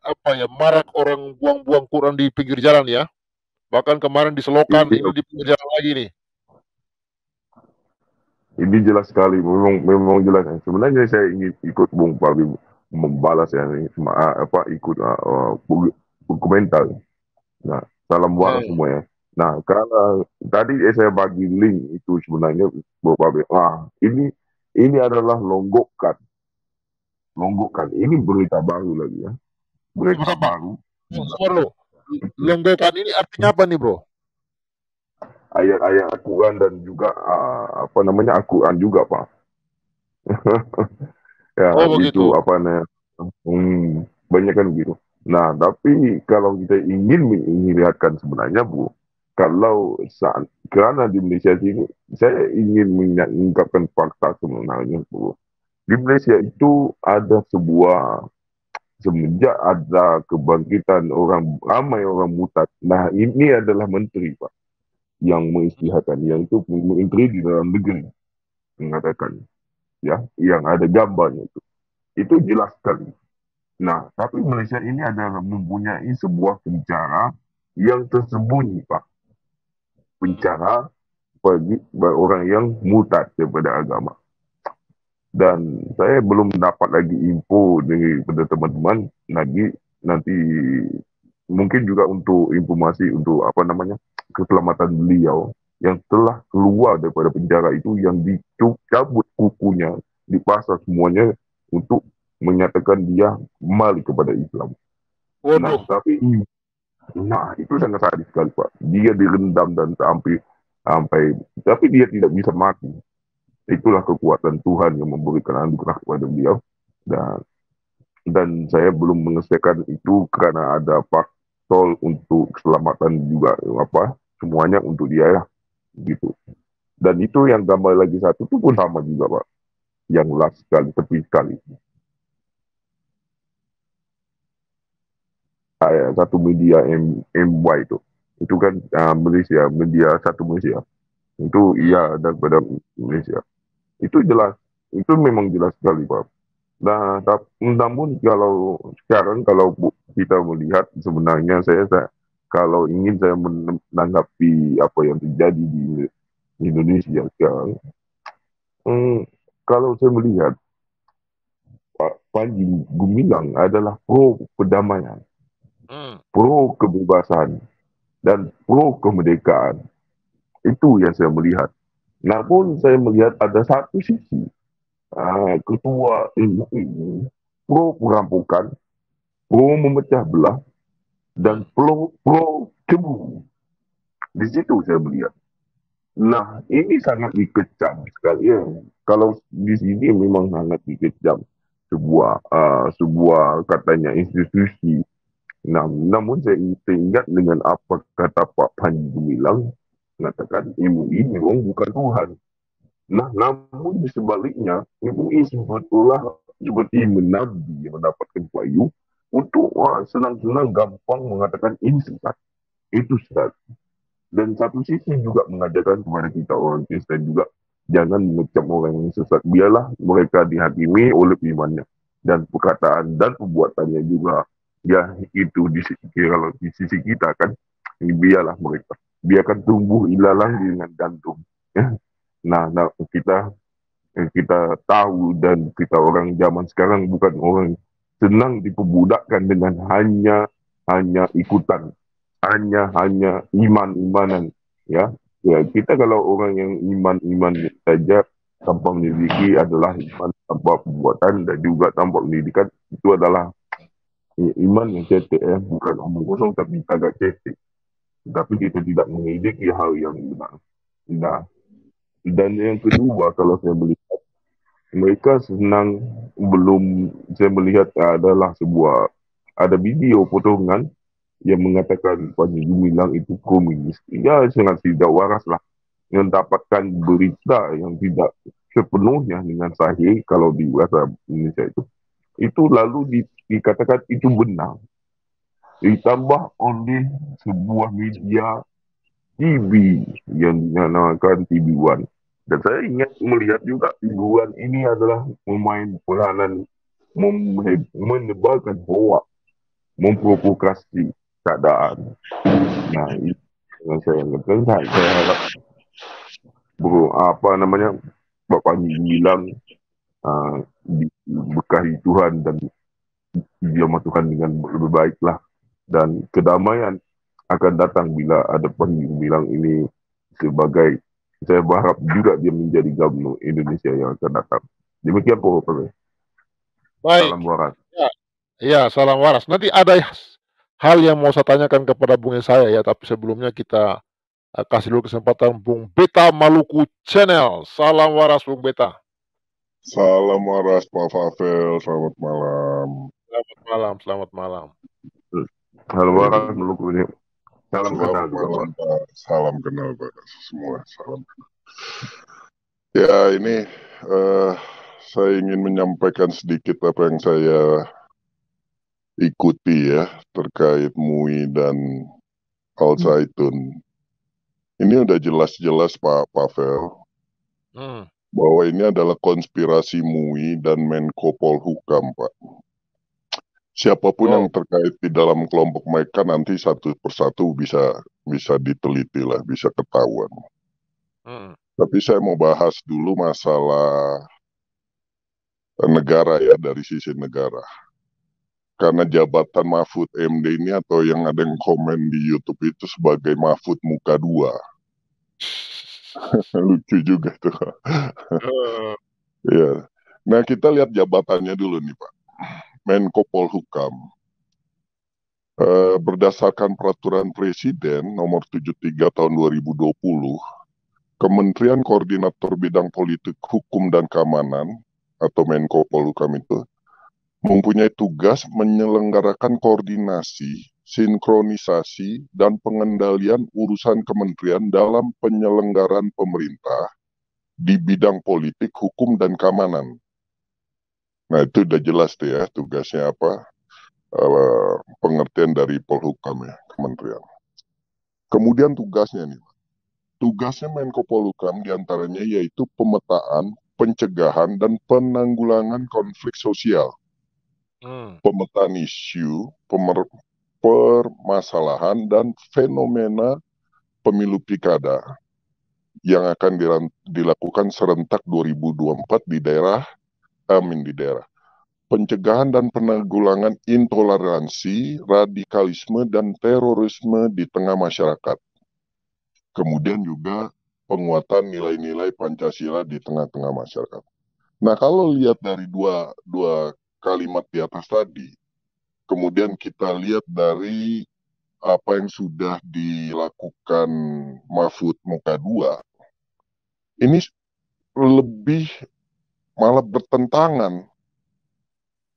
apa ya, marak orang buang-buang Quran di pinggir jalan ya. Bahkan kemarin di Selokan ini di pinggir jalan lagi nih. Ini jelas sekali, memang jelas. Sebenarnya saya ingin ikut Bung Pabi membalas ya, ikut komentar. Nah, salam buat semua ya. Nah, karena tadi saya bagi link itu sebenarnya Bung Pabi. Ini adalah longgokan. Ini berita baru lagi ya. Berita baru. Longgokan ini artinya apa nih, Bro? Ayat-ayat Al-Quran dan juga Al-Quran juga Pak. Ya begitu. Banyak kan begitu. Nah tapi kalau kita ingin melihatkan sebenarnya Bu, kalau karena di Malaysia ini saya ingin mengungkapkan fakta sebenarnya Bu. Di Malaysia itu ada semenjak ada kebangkitan ramai orang murtad. Nah ini adalah menteri Pak yang mengisytiharkan, yang itu menteri di dalam negeri mengatakan ya, yang ada gambarnya itu jelas sekali. Nah tapi Malaysia ini adalah mempunyai sebuah cara yang tersembunyi Pak, pencara bagi orang yang murtad daripada agama. Dan saya belum dapat lagi info daripada teman-teman lagi, nanti mungkin juga untuk informasi untuk keselamatan beliau yang telah keluar daripada penjara itu, yang dicabut kukunya, dipasang semuanya untuk menyatakan dia kembali kepada Islam. Nah, tapi itu sangat sadis sekali, Pak. Dia direndam dan sampai tapi dia tidak bisa mati. Itulah kekuatan Tuhan yang memberikan anugerah kepada beliau, dan saya belum mengesahkan itu karena ada faktor untuk keselamatan juga, semuanya untuk dia ya, gitu. Dan itu yang gambar lagi satu itu pun sama juga, Pak, yang last sekali, tepi sekali. Satu media MY itu kan Malaysia, media satu Malaysia itu daripada Malaysia. Itu jelas, itu memang jelas sekali, Pak. Nah, namun kalau sekarang kalau kita melihat sebenarnya kalau ingin saya menanggapi apa yang terjadi di Indonesia sekarang, kalau saya melihat Pak Panji Gumilang adalah pro perdamaian, pro kebebasan, dan pro kemerdekaan. Itu yang saya melihat. Namun saya melihat ada satu sisi ketua ini pro perampokan, pro memecah belah, dan pro cebu. Di situ saya melihat. Nah, ini sangat dikecam sekali ya. Kalau di sini memang sangat dikecam sebuah katanya institusi. Nah, namun saya ingat dengan apa kata Pak Panji Gumilang, mengatakan MUI memang bukan Tuhan. Nah, namun di sebaliknya, MUI sebetulnya seperti menabi yang mendapatkan wahyu untuk senang-senang gampang mengatakan ini sesat, itu sesat. Dan satu sisi juga mengajarkan kepada kita orang Kristen juga, jangan mengecam orang yang sesat. Biarlah mereka dihakimi oleh imannya dan perkataan dan perbuatannya juga. Ya, itu kalau di sisi kita kan, biarlah mereka. Biarkan tumbuh ilalang dengan gantung. Ya. Nah, kita tahu dan kita orang zaman sekarang bukan orang senang diperbudakkan dengan hanya ikutan, hanya iman-imanan, ya. Kita kalau orang yang iman saja tanpa memiliki adalah iman tanpa perbuatan dan juga tanpa pendidikan, itu adalah iman yang cetek, bukan omong kosong tapi agak cetek. Tapi kita tidak memiliki hal yang benar. Nah, dan yang kedua, kalau saya melihat mereka saya melihat adalah ada video potongan yang mengatakan Panji Gumilang itu komunis. Ya, sangat tidak waras lah mendapatkan berita yang tidak sepenuhnya dengan sahih kalau di bahasa Indonesia itu lalu dikatakan itu benar. Ditambah oleh sebuah media TV yang dinamakan TV One. Dan saya ingat melihat juga TV One ini adalah memain peranan menebarkan hoak, memprovokasi keadaan. Nah, itu yang saya ingatkan. Saya harap Bapak Panji Gumilang diberkahi Tuhan dan dijamah Tuhan dengan lebih baik lah. Dan kedamaian akan datang bila ada Panji Gumilang ini sebagai, saya berharap juga dia menjadi gubernur Indonesia yang akan datang. Demikian Pak. Baik. Salam waras. Ya, salam waras. Nanti ada hal yang mau saya tanyakan kepada Bung saya ya, tapi sebelumnya kita kasih dulu kesempatan Bung Beta Maluku Channel. Salam waras Bung Beta. Salam waras Pak Fafel, selamat malam. Selamat malam. Salam waras Maluku ini. Salam kenal Pak. Salam kenal Pak. Semua salam kenal. Ya, ini saya ingin menyampaikan sedikit apa yang saya ikuti ya terkait MUI dan Al Zaitun. Ini udah jelas-jelas Pak Pavel bahwa ini adalah konspirasi MUI dan Menko Polhukam, Pak. Siapapun yang terkait di dalam kelompok mereka nanti satu persatu bisa diteliti lah, bisa ketahuan. Tapi saya mau bahas dulu masalah negara ya, dari sisi negara. Karena jabatan Mahfud MD ini atau yang ada yang komen di YouTube itu sebagai Mahfud muka dua. Lucu juga tuh. Ya. Nah, kita lihat jabatannya dulu nih, Pak. Menko Polhukam. Berdasarkan peraturan Presiden nomor 73 tahun 2020, Kementerian Koordinator Bidang Politik Hukum dan Keamanan atau Menko Polhukam itu mempunyai tugas menyelenggarakan koordinasi, sinkronisasi, dan pengendalian urusan kementerian dalam penyelenggaraan pemerintah di bidang politik, hukum, dan keamanan. Nah, itu udah jelas tuh ya tugasnya apa, pengertian dari Polhukam ya, kementerian. Kemudian tugasnya nih, tugasnya Menko Polhukam diantaranya yaitu pemetaan, pencegahan, dan penanggulangan konflik sosial. Pemetaan isu, permasalahan, dan fenomena pemilu pilkada yang akan dilakukan serentak 2024 di daerah. Pencegahan dan penanggulangan intoleransi, radikalisme, dan terorisme di tengah masyarakat. Kemudian juga penguatan nilai-nilai Pancasila di tengah-tengah masyarakat. Nah, kalau lihat dari dua kalimat di atas tadi, kemudian kita lihat dari apa yang sudah dilakukan Mahfud muka dua, ini lebih malah bertentangan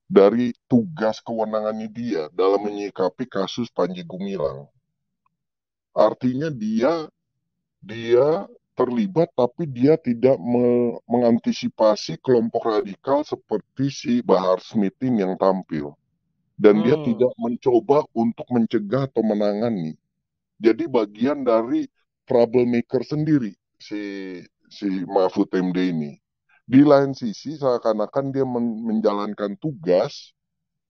dari tugas kewenangannya dia dalam menyikapi kasus Panji Gumilang. Artinya dia terlibat tapi dia tidak mengantisipasi kelompok radikal seperti si Bahar Smith yang tampil. Dan dia tidak mencoba untuk mencegah atau menangani. Jadi bagian dari troublemaker sendiri si Mahfud MD ini. Di lain sisi seakan-akan dia menjalankan tugas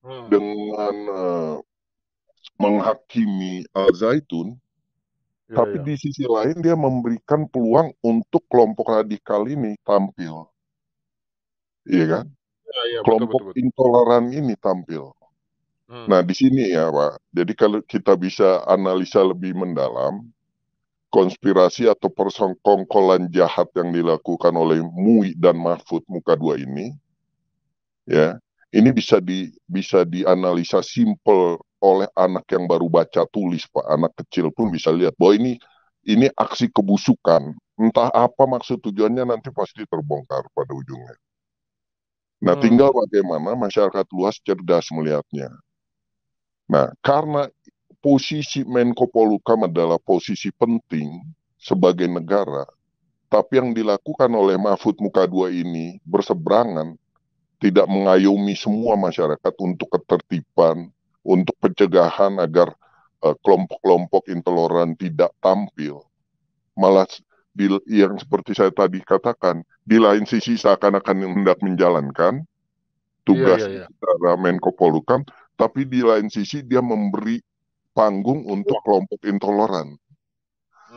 dengan menghakimi Al-Zaitun. Tapi di sisi lain dia memberikan peluang untuk kelompok radikal ini tampil. Iya kan? Kelompok betul. Intoleran ini tampil. Nah, di sini ya, Pak. Jadi kalau kita bisa analisa lebih mendalam, konspirasi atau persekongkolan jahat yang dilakukan oleh MUI dan Mahfud muka dua ini, ya, ini bisa dianalisa simpel oleh anak yang baru baca tulis, Pak. Anak kecil pun bisa lihat bahwa ini aksi kebusukan. Entah apa maksud tujuannya nanti pasti terbongkar pada ujungnya. Nah, tinggal bagaimana masyarakat luas cerdas melihatnya. Nah, karena posisi Menko Polhukam adalah posisi penting sebagai negara, tapi yang dilakukan oleh Mahfud muka dua ini berseberangan, tidak mengayomi semua masyarakat untuk ketertiban, untuk pencegahan agar kelompok-kelompok intoleran tidak tampil. Malah yang seperti saya tadi katakan, di lain sisi seakan-akan hendak menjalankan tugas Menko Polhukam, tapi di lain sisi dia memberi panggung untuk kelompok intoleran.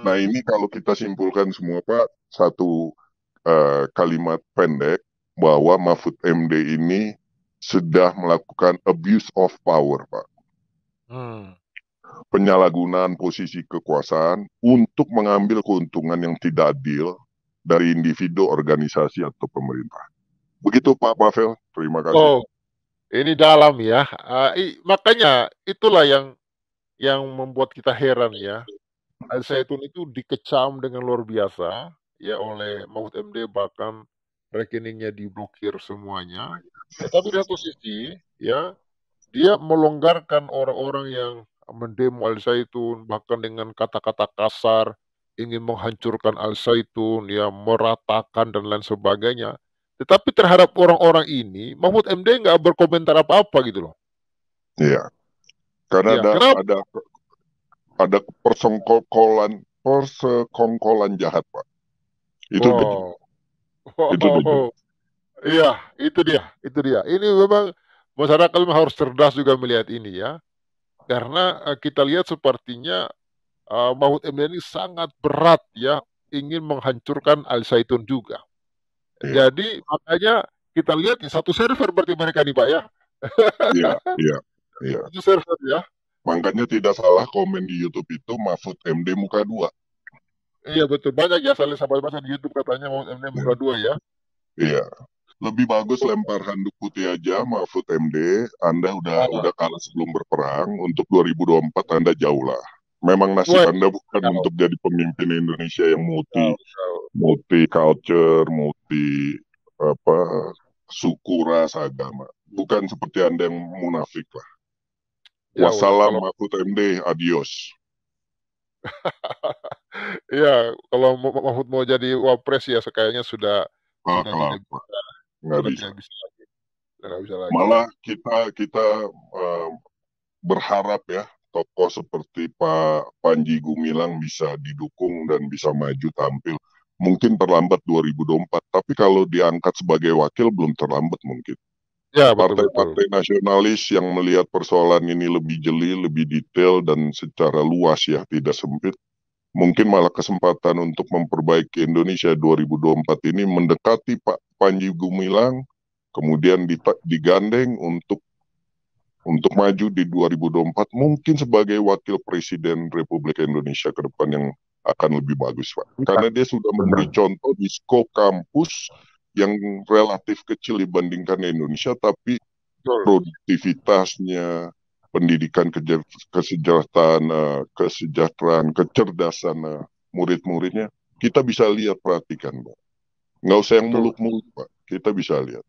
Nah, ini kalau kita simpulkan semua, Pak, satu kalimat pendek bahwa Mahfud MD ini sudah melakukan abuse of power, Pak. Penyalahgunaan posisi kekuasaan untuk mengambil keuntungan yang tidak adil dari individu, organisasi, atau pemerintah. Begitu, Pak Pavel. Terima kasih. Oh, ini dalam ya. Makanya itulah yang membuat kita heran ya. Al-Zaitun itu dikecam dengan luar biasa ya oleh Mahfud MD, bahkan rekeningnya diblokir semuanya. Tetapi di satu sisi ya, dia melonggarkan orang-orang yang mendemo Al-Zaitun, bahkan dengan kata-kata kasar, ingin menghancurkan Al-Zaitun, ya, meratakan dan lain sebagainya. Tetapi terhadap orang-orang ini, Mahfud MD nggak berkomentar apa-apa gitu loh. Iya, karena ada persekongkolan jahat, Pak. Itu Iya, itu dia. Ini memang masyarakat memang harus cerdas juga melihat ini ya. Karena kita lihat sepertinya Mahfud MD ini sangat berat ya, ingin menghancurkan Al Zaitun juga. Jadi makanya kita lihat di satu server berarti mereka nih Pak ya. Iya. Satu server ya. Makanya tidak salah komen di YouTube itu Mahfud MD muka 2. Iya betul, banyak ya sampai baca di YouTube katanya Mahfud MD muka 2 ya. Iya. Lebih bagus lempar handuk putih aja Mahfud MD. Anda udah kalah sebelum berperang. Untuk 2024 Anda jauh lah. Memang nasib Anda bukan untuk jadi pemimpin Indonesia yang multi culture, multi suku, ras, agama. Bukan seperti Anda yang munafik lah. Wassalam Mahfud MD, adios. Iya, kalau Mahfud mau jadi wapres ya kayaknya sudah nggak bisa lagi. Malah kita berharap ya tokoh seperti Pak Panji Gumilang bisa didukung dan bisa maju tampil. Mungkin terlambat 2024, tapi kalau diangkat sebagai wakil belum terlambat mungkin. Ya, partai-partai nasionalis yang melihat persoalan ini lebih jeli, lebih detail dan secara luas ya, tidak sempit. Mungkin malah kesempatan untuk memperbaiki Indonesia 2024 ini mendekati Pak Panji Gumilang, kemudian digandeng untuk maju di 2024 mungkin sebagai wakil presiden Republik Indonesia ke depan yang akan lebih bagus Pak. Karena dia sudah memberi contoh di skop kampus yang relatif kecil dibandingkan Indonesia, tapi produktivitasnya, pendidikan, kesejahteraan, kecerdasan murid-muridnya, kita bisa lihat, perhatikan Pak. Nggak usah yang muluk-muluk Pak, kita bisa lihat.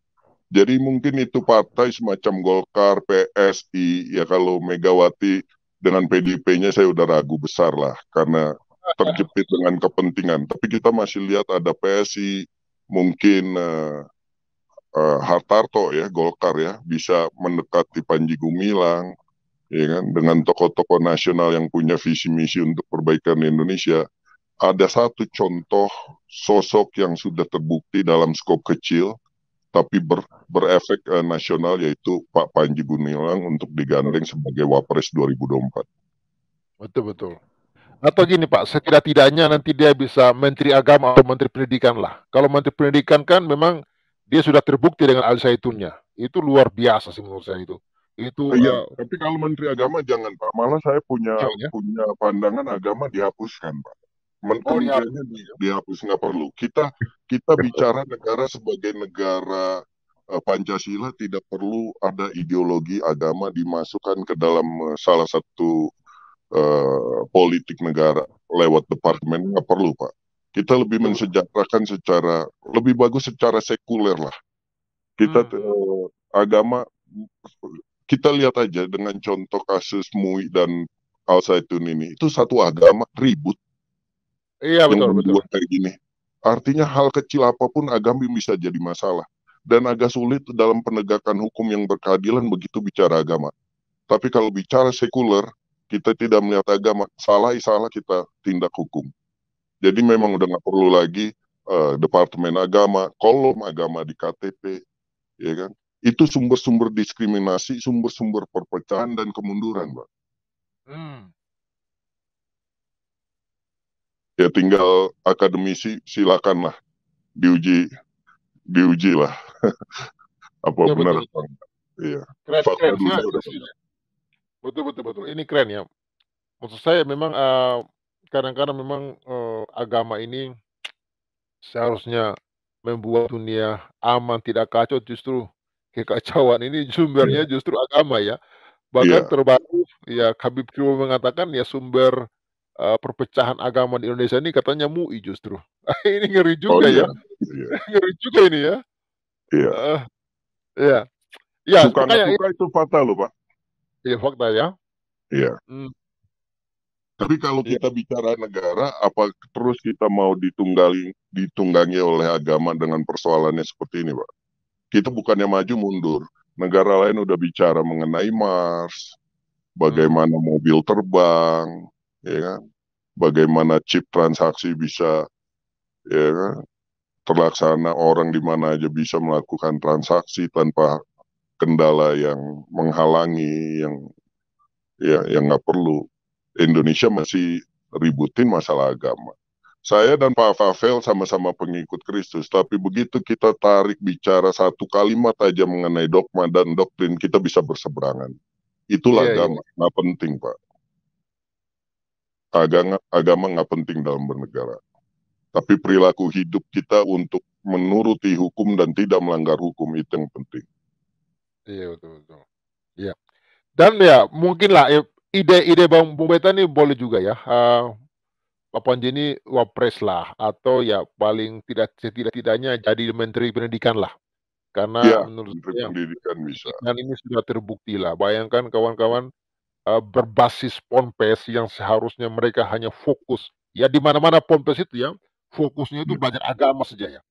Jadi mungkin itu partai semacam Golkar, PSI, ya kalau Megawati dengan PDIP-nya saya udah ragu besar lah, karena terjepit dengan kepentingan. Tapi kita masih lihat ada PSI, mungkin Hartarto ya, Golkar ya, bisa mendekati Panji Gumilang, ya kan, dengan tokoh-tokoh nasional yang punya visi misi untuk perbaikan Indonesia. Ada satu contoh sosok yang sudah terbukti dalam skop kecil, tapi berefek nasional, yaitu Pak Panji Gumilang untuk digandeng sebagai Wapres 2024. Betul. Atau gini Pak, setidak-tidaknya nanti dia bisa Menteri Agama atau Menteri Pendidikan lah. Kalau Menteri Pendidikan kan memang dia sudah terbukti dengan Al Zaitunnya. Itu luar biasa sih menurut saya itu. Iya, tapi kalau Menteri Agama jangan Pak. Malah saya punya pandangan agama dihapuskan Pak. Kementeriannya dihapus, nggak perlu. Kita bicara negara sebagai negara Pancasila, tidak perlu ada ideologi agama dimasukkan ke dalam salah satu politik negara lewat departemen, nggak perlu Pak. Kita lebih mensejahterakan lebih bagus secara sekuler lah. Kita agama, kita lihat aja dengan contoh kasus MUI dan Al Zaitun ini, itu satu agama ribut. Iya betul. Kayak gini. Artinya hal kecil apapun agama bisa jadi masalah. Dan agak sulit dalam penegakan hukum yang berkeadilan begitu bicara agama. Tapi kalau bicara sekuler, kita tidak melihat agama, salah kita tindak hukum. Jadi memang udah nggak perlu lagi Departemen Agama, kolom agama di KTP, ya kan? Itu sumber-sumber diskriminasi, sumber-sumber perpecahan dan kemunduran, Pak. Ya tinggal akademisi silakanlah diuji lah apa ya, benar atau enggak. Iya. Keren. Betul. Ini keren ya. Maksud saya memang kadang-kadang memang agama ini seharusnya membuat dunia aman, tidak kacau. Justru kekacauan ini sumbernya justru agama ya. Bahkan terbaru ya Habib Kibo mengatakan ya sumber perpecahan agama di Indonesia ini katanya MUI justru. Ini ngeri juga ya. Ngeri juga ini ya. Iya. Ya, suka itu fakta loh Pak. Iya fakta ya. Iya. Tapi kalau kita bicara negara, apa terus kita mau ditunggangi oleh agama dengan persoalannya seperti ini Pak? Kita bukannya maju mundur. Negara lain udah bicara mengenai Mars, bagaimana mobil terbang, ya kan? Bagaimana chip transaksi bisa ya kan, terlaksana, orang di mana aja bisa melakukan transaksi tanpa kendala yang menghalangi, yang nggak perlu. Indonesia masih ributin masalah agama. Saya dan Pak Favel sama-sama pengikut Kristus, tapi begitu kita tarik bicara satu kalimat aja mengenai dogma dan doktrin, kita bisa berseberangan. Itulah agama, nggak penting, Pak. Agama nggak penting dalam bernegara. Tapi perilaku hidup kita untuk menuruti hukum dan tidak melanggar hukum itu yang penting. Iya, betul. Iya. Dan ya mungkin lah ide-ide Bang Beta nih boleh juga ya. Pak Panji ini wapres lah, atau ya paling tidak-tidaknya jadi menteri pendidikan lah. Karena Ya, menurut menteri saya pendidikan bisa. dan ini sudah terbukti lah. Bayangkan kawan-kawan berbasis ponpes yang seharusnya mereka hanya fokus. Ya di mana-mana ponpes itu ya, fokusnya itu belajar agama saja ya.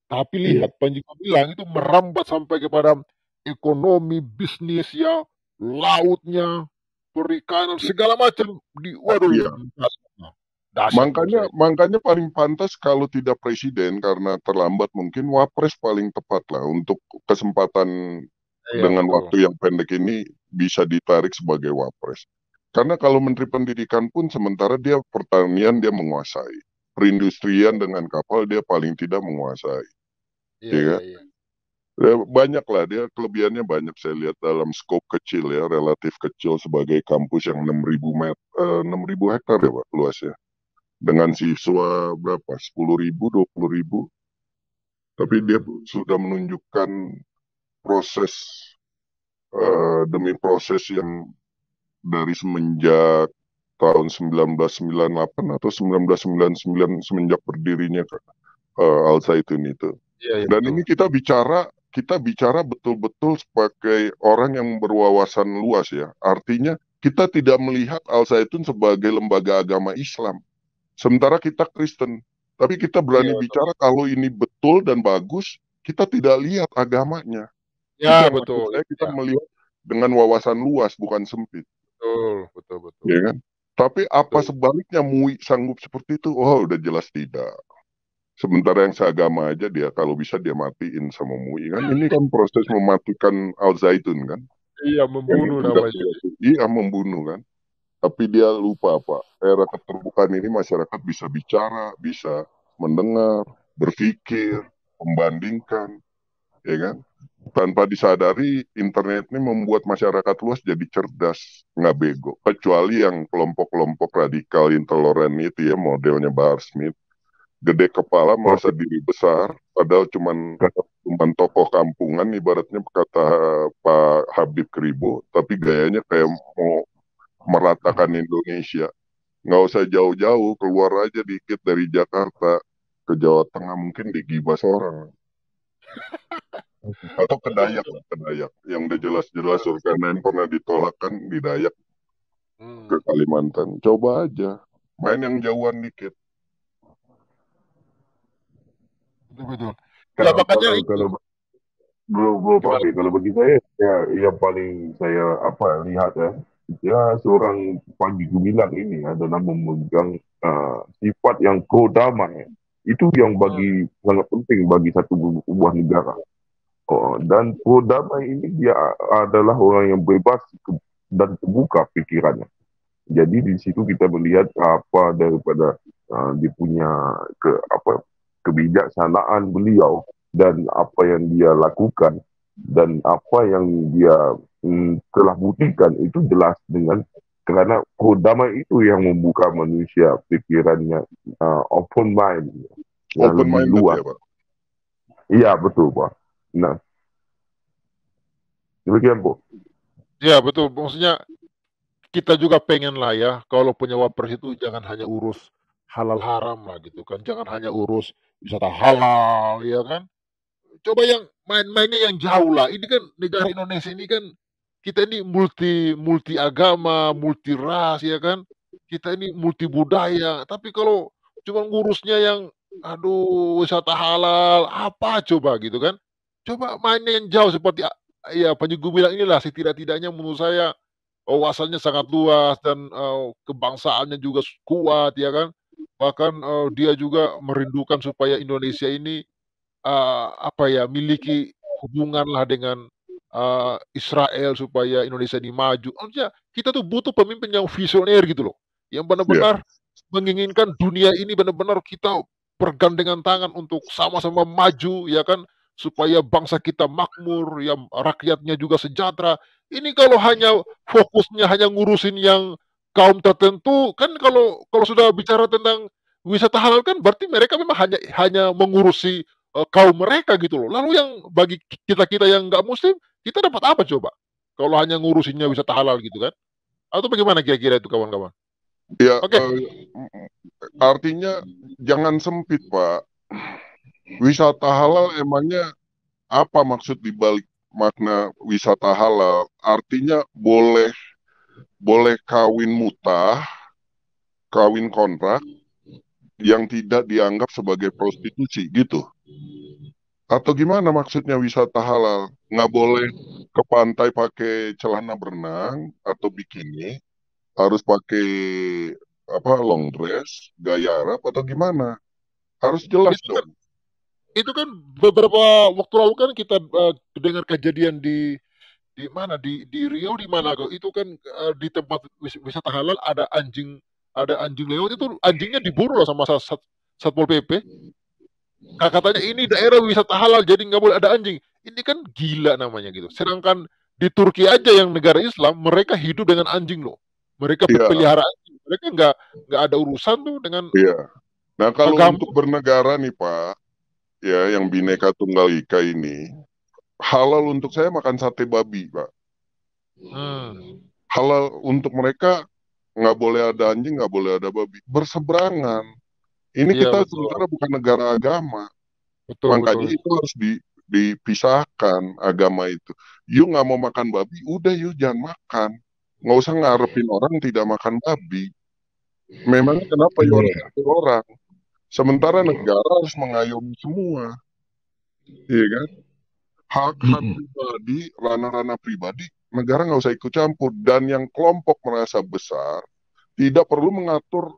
Tapi lihat Panji bilang itu merambat sampai kepada ekonomi, bisnis ya, lautnya, perikanan, segala macam. Waduh, Makanya paling pantas kalau tidak presiden karena terlambat, mungkin wapres paling tepat lah untuk kesempatan dengan waktu yang pendek ini bisa ditarik sebagai wapres. Karena kalau menteri pendidikan pun sementara dia pertanian dia menguasai, perindustrian dengan kapal dia paling tidak menguasai. Iya. Banyak lah, dia kelebihannya banyak saya lihat dalam skop kecil ya, relatif kecil sebagai kampus yang 6.000 hektar ya Pak luasnya. Dengan siswa berapa? 10.000, 20.000. Tapi dia sudah menunjukkan proses demi proses yang dari semenjak tahun 1998 atau 1999 semenjak berdirinya Al Zaitun itu. Dan ini kita bicara betul-betul sebagai orang yang berwawasan luas ya. Artinya kita tidak melihat Al Zaitun sebagai lembaga agama Islam. Sementara kita Kristen, tapi kita berani bicara kalau ini betul dan bagus, kita tidak lihat agamanya. Ya, betul. Kita melihat dengan wawasan luas, bukan sempit. Betul. Ya kan? Tapi apa sebaliknya MUI sanggup seperti itu? Oh, udah jelas tidak. Sementara yang seagama aja dia kalau bisa dia matiin sama MUI kan. Ini kan proses mematikan Al Zaitun kan. Iya, membunuh namanya. Iya, membunuh kan. Tapi dia lupa Pak, era keterbukaan ini masyarakat bisa bicara, bisa mendengar, berpikir, membandingkan, ya kan? Tanpa disadari internet ini membuat masyarakat luas jadi cerdas, nggak bego. Kecuali yang kelompok-kelompok radikal intoleran itu ya, modelnya Bahar Smith, gede kepala merasa diri besar, padahal cuman tokoh kampungan, ibaratnya kata Pak Habib Kribo, tapi gayanya kayak mau meratakan Indonesia. Nggak usah jauh-jauh, keluar aja dikit dari Jakarta ke Jawa Tengah, mungkin digibas orang. Atau ke Dayak. Yang udah jelas-jelas Zulkarnain pernah ditolak kan di Dayak ke Kalimantan. Coba aja, main yang jauhan dikit. Betul. Kalau bagi saya yang paling saya lihat ya seorang Panji Gumilang ini adalah memegang sifat yang pro damai. Itu yang bagi sangat penting bagi satu sebuah negara. Dan pro damai ini dia adalah orang yang bebas dan terbuka pikirannya. Jadi di situ kita melihat apa daripada dia punya kebijaksanaan beliau dan apa yang dia lakukan dan apa yang dia telah buktikan itu jelas karena damai itu yang membuka manusia pikirannya open mind, open mind luas. Iya betul Pak. Nah, demikian Pak. Ya betul, maksudnya kita juga pengen lah ya kalau punya wapres itu jangan hanya urus halal haram lah gitu kan, jangan hanya urus wisata halal ya kan. Coba yang main-mainnya yang jauh lah. Ini kan negara Indonesia ini kan kita ini multi agama, multi ras ya kan. Kita ini multi budaya. Tapi kalau cuma ngurusnya yang wisata halal apa coba gitu kan. Coba mainnya yang jauh seperti ya Panji Gumilang inilah setidak-tidaknya menurut saya wawasannya sangat luas dan kebangsaannya juga kuat ya kan. Bahkan dia juga merindukan supaya Indonesia ini miliki hubungan lah dengan Israel supaya Indonesia ini maju. Maksudnya kita tuh butuh pemimpin yang visioner gitu loh, yang benar-benar menginginkan dunia ini benar-benar kita bergandengan tangan untuk sama-sama maju, ya kan, supaya bangsa kita makmur, ya rakyatnya juga sejahtera. Ini kalau hanya fokusnya hanya ngurusin yang kaum tertentu, kan kalau kalau sudah bicara tentang wisata halal kan berarti mereka memang hanya mengurusi kaum mereka gitu loh. Lalu yang bagi kita-kita yang nggak muslim, kita dapat apa coba? Kalau hanya ngurusinnya wisata halal gitu kan? Atau bagaimana kira-kira itu kawan-kawan? Ya, Oke. artinya jangan sempit, Pak. Wisata halal emangnya apa maksud dibalik makna wisata halal? Artinya boleh kawin mutah, kawin kontrak yang tidak dianggap sebagai prostitusi gitu. Atau gimana maksudnya wisata halal? Nggak boleh ke pantai pakai celana berenang atau bikini, harus pakai long dress, gaya Arab atau gimana? Harus jelas dong. Itu kan beberapa waktu lalu kan kita dengar kejadian di mana di Riau di mana kok itu kan di tempat wisata halal ada anjing lewat, itu anjingnya diburu loh sama Satpol PP. Katanya ini daerah wisata halal jadi nggak boleh ada anjing. Ini kan gila namanya gitu. Sedangkan di Turki aja yang negara Islam mereka hidup dengan anjing loh. Mereka pelihara anjing. Mereka nggak ada urusan tuh dengan. Nah kalau untuk bernegara nih Pak, ya yang Bhinneka Tunggal Ika ini, halal untuk saya makan sate babi Pak. Halal untuk mereka nggak boleh ada anjing, nggak boleh ada babi. Berseberangan. Ini kita sebenarnya bukan negara agama. Makanya itu harus dipisahkan agama itu. You nggak mau makan babi, udah you jangan makan. Nggak usah ngarepin orang tidak makan babi. Memang kenapa you harus ngatur orang? Sementara negara harus mengayomi semua. Iya kan? Hak-hak pribadi, ranah-ranah pribadi, negara nggak usah ikut campur. Dan yang kelompok merasa besar, tidak perlu mengatur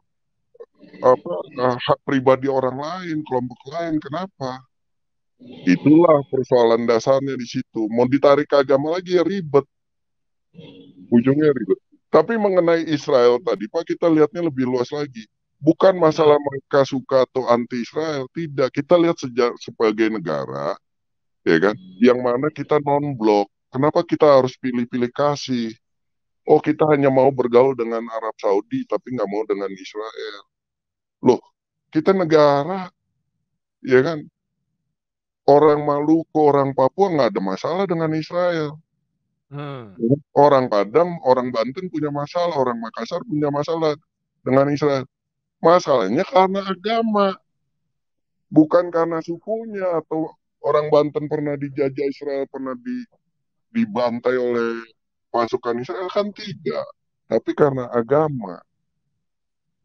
hak pribadi orang lain, kelompok lain. Kenapa? Itulah persoalan dasarnya di situ. Mau ditarik ke agama lagi ya ribet. Ujungnya ribet. Tapi mengenai Israel tadi, Pak, kita lihatnya lebih luas lagi. Bukan masalah mereka suka atau anti Israel, tidak. Kita lihat sebagai negara, ya kan, yang mana kita non-blok. Kenapa kita harus pilih-pilih kasih? Oh, kita hanya mau bergaul dengan Arab Saudi, tapi nggak mau dengan Israel. Loh, kita negara, ya kan, orang Maluku, orang Papua nggak ada masalah dengan Israel. Orang Padang, orang Banten punya masalah, orang Makassar punya masalah dengan Israel. Masalahnya karena agama, bukan karena sukunya. Atau orang Banten pernah dijajah Israel, pernah dibantai oleh pasukan Israel, kan tidak. Tapi karena agama,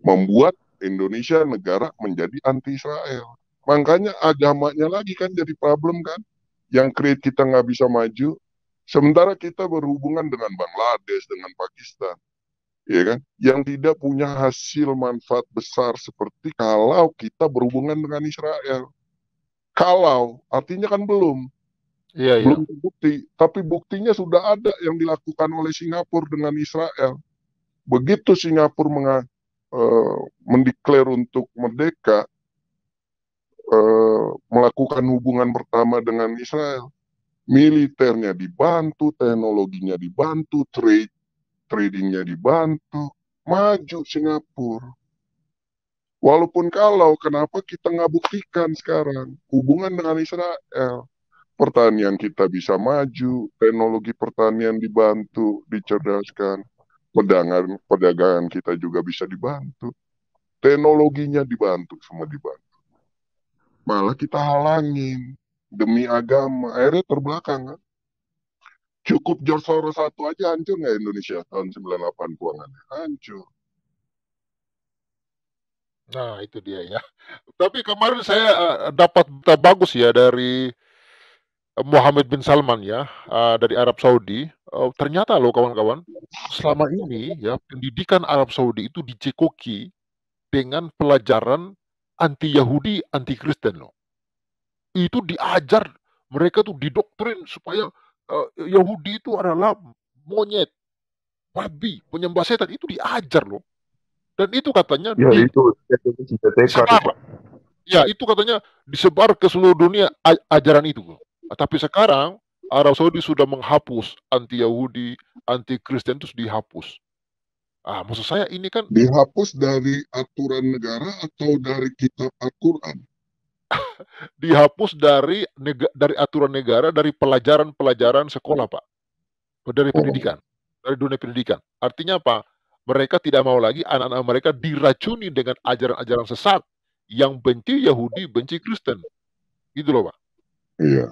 membuat Indonesia negara menjadi anti-Israel. Makanya agamanya lagi kan jadi problem kan, yang create kita nggak bisa maju. Sementara kita berhubungan dengan Bangladesh, dengan Pakistan, ya kan, yang tidak punya hasil manfaat besar seperti kalau kita berhubungan dengan Israel. Kalau, artinya kan belum. Belum terbukti, tapi buktinya sudah ada yang dilakukan oleh Singapura dengan Israel. Begitu Singapura mendeklar untuk merdeka, melakukan hubungan pertama dengan Israel, militernya dibantu, teknologinya dibantu, tradingnya dibantu, maju Singapura. Walaupun kalau, kenapa kita nggak buktikan sekarang hubungan dengan Israel? Pertanian kita bisa maju, teknologi pertanian dibantu, dicerdaskan, perdagangan kita juga bisa dibantu, teknologinya dibantu, semua dibantu. Malah kita halangin demi agama, akhirnya terbelakang kan? Cukup George Soros satu aja hancur nggak Indonesia tahun 98 keuangannya? Hancur. Nah itu dia ya. Tapi kemarin saya dapat berita bagus ya dari Mohammed bin Salman ya, dari Arab Saudi. Ternyata loh kawan-kawan, selama ini ya pendidikan Arab Saudi itu dicekoki dengan pelajaran anti Yahudi, anti Kristen loh. Itu diajar, mereka tuh didoktrin supaya Yahudi itu adalah monyet, babi, penyembah setan, itu diajar loh. Dan itu katanya itu katanya disebar ke seluruh dunia ajaran itu. Tapi sekarang Arab Saudi sudah menghapus anti Yahudi, anti Kristen itu dihapus. Maksud saya ini kan dihapus dari aturan negara atau dari kitab Al-Quran? Dihapus dari aturan negara, dari pelajaran sekolah, Pak. Dari pendidikan, dari dunia pendidikan. Artinya apa? Mereka tidak mau lagi anak-anak mereka diracuni dengan ajaran-ajaran sesat yang benci Yahudi, benci Kristen. Gitu loh, Pak. Iya.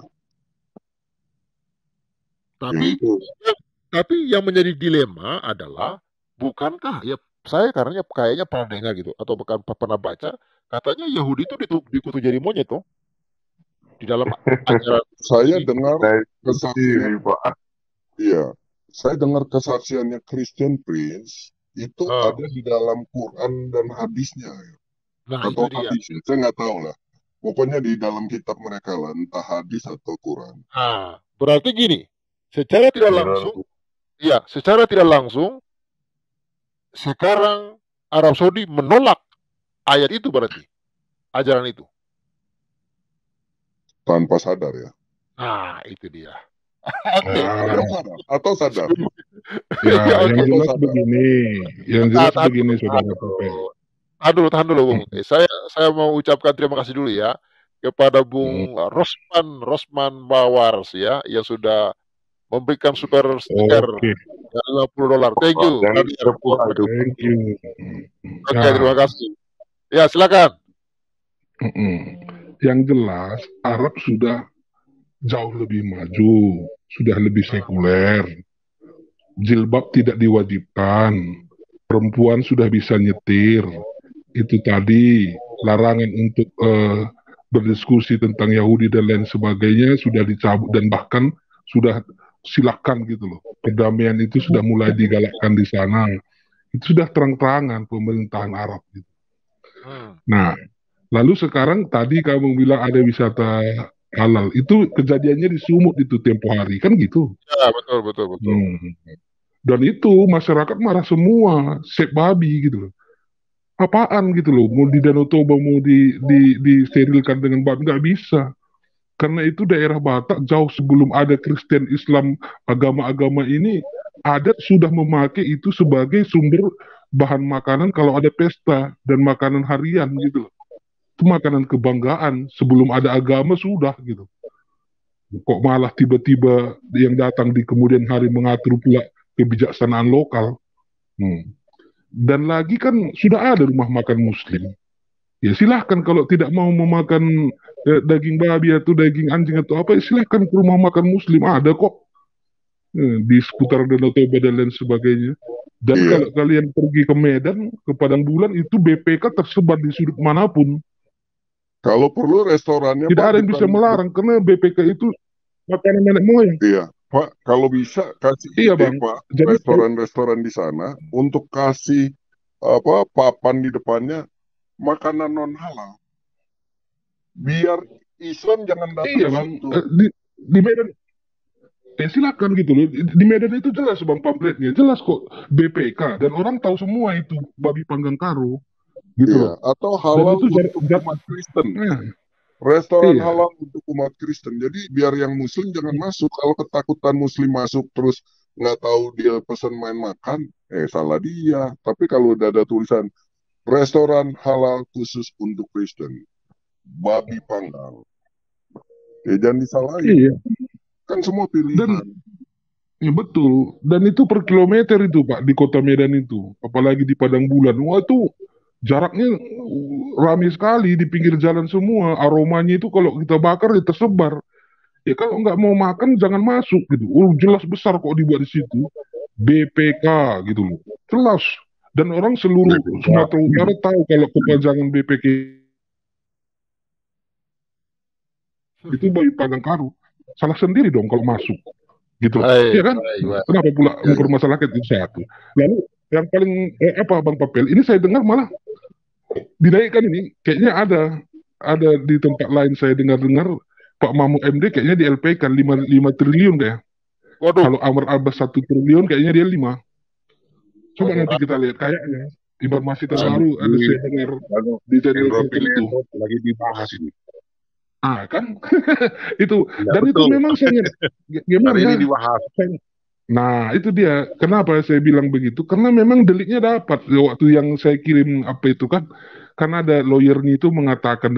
Tapi yang menjadi dilema adalah, bukankah ya, saya kayaknya pernah dengar gitu, atau bukan pernah baca, katanya Yahudi itu dikutuk jadi monyet tuh di dalam ajaran. Saya dengar kesaksian, iya, saya dengar kesaksiannya Christian Prince itu ada di dalam Quran dan hadisnya, atau hadisnya, saya nggak tahu lah. Pokoknya di dalam kitab mereka lah, entah hadis atau Quran. Berarti gini, secara tidak langsung, sekarang Arab Saudi menolak ayat itu, berarti ajaran itu tanpa sadar ya. Itu dia. Atau sadar. Yang jelas begini, saudara Popel. Tahan dulu, Bung. Saya mau ucapkan terima kasih dulu ya kepada Bung Rosman Bawars ya, yang sudah memberikan super sticker $50. Thank you. Oke, terima kasih. Ya, silakan. Yang jelas Arab sudah jauh lebih maju, sudah lebih sekuler. Jilbab tidak diwajibkan, perempuan sudah bisa nyetir. Itu tadi larangan untuk berdiskusi tentang Yahudi dan lain sebagainya sudah dicabut, dan bahkan sudah silakan gitu loh. Perdamaian itu sudah mulai digalakkan di sana. Itu sudah terang-terangan pemerintahan Arab gitu. Nah, lalu sekarang tadi kamu bilang ada wisata halal, itu kejadiannya di Sumut itu tempo hari kan gitu. Ya, betul. Dan itu masyarakat marah semua, sep babi gitu loh. Apaan gitu loh, mau di Danau Toba mau disterilkan dengan babi, nggak bisa. Karena itu daerah Batak jauh sebelum ada Kristen, Islam, agama-agama ini, adat sudah memakai itu sebagai sumber bahan makanan kalau ada pesta dan makanan harian gitu loh. Itu makanan kebanggaan, sebelum ada agama sudah gitu. Kok malah tiba-tiba yang datang di kemudian hari mengatur pula kebijaksanaan lokal. Dan lagi kan sudah ada rumah makan muslim. Ya silahkan, kalau tidak mau memakan daging babi atau daging anjing atau apa, silahkan ke rumah makan muslim, ada kok di seputar Danau Toba dan lain sebagainya. Dan kalau kalian pergi ke Medan, ke Padang Bulan, itu BPK tersebar di sudut manapun. Kalau perlu restorannya tidak ada yang bisa melarang, karena BPK itu makanan nenek moyang. Iya, Pak, kalau bisa kasih Pak, restoran-restoran di sana untuk kasih papan di depannya makanan non halal. Biar Islam jangan datang. Iya, Bang. Di Medan silakan gitu loh. Di Medan itu jelas, Bang, pamfletnya jelas kok, BPK, dan orang tahu semua itu babi panggang karo. Gitu loh. Atau halal untuk umat Kristen. Restoran halal untuk umat Kristen. Jadi biar yang Muslim jangan masuk. Kalau ketakutan Muslim masuk terus nggak tahu dia pesan main makan, salah dia. Tapi kalau udah ada tulisan restoran halal khusus untuk Kristen, babi panggang, jangan disalahin. Kan semua pilihan. Ya betul. Dan itu per kilometer itu, Pak, di kota Medan itu. Apalagi di Padang Bulan. Wah, itu jaraknya ramai sekali, di pinggir jalan semua. Aromanya itu kalau kita bakar ya tersebar. Ya kalau nggak mau makan jangan masuk gitu. Jelas besar kok dibuat di situ. BPK gitu loh. Jelas. Dan orang seluruh Sumatera Utara tahu kalau kepanjangan BPK itu babi panggang karo. Salah sendiri dong kalau masuk. Gitu. Iya kan? Kenapa pula mempermasalahkan itu satu. Lalu yang paling Bang Papel, ini saya dengar malah dinaikkan ini, kayaknya ada di tempat lain saya dengar Pak Mahmud MD kayaknya di LP kan 5 triliun kayak. Waduh. Kalau Anwar Abbas 1 triliun kayaknya dia 5. Coba nanti kita lihat kayaknya informasi terbaru ada saya dengar di channel tertentu lagi dibahas ini. Kan itu Ya, dan betul. itu memang sangat gimana ini dibahas. Nah itu dia kenapa saya bilang begitu, karena memang deliknya dapat waktu yang saya kirim apa itu kan, karena ada lawyernya itu mengatakan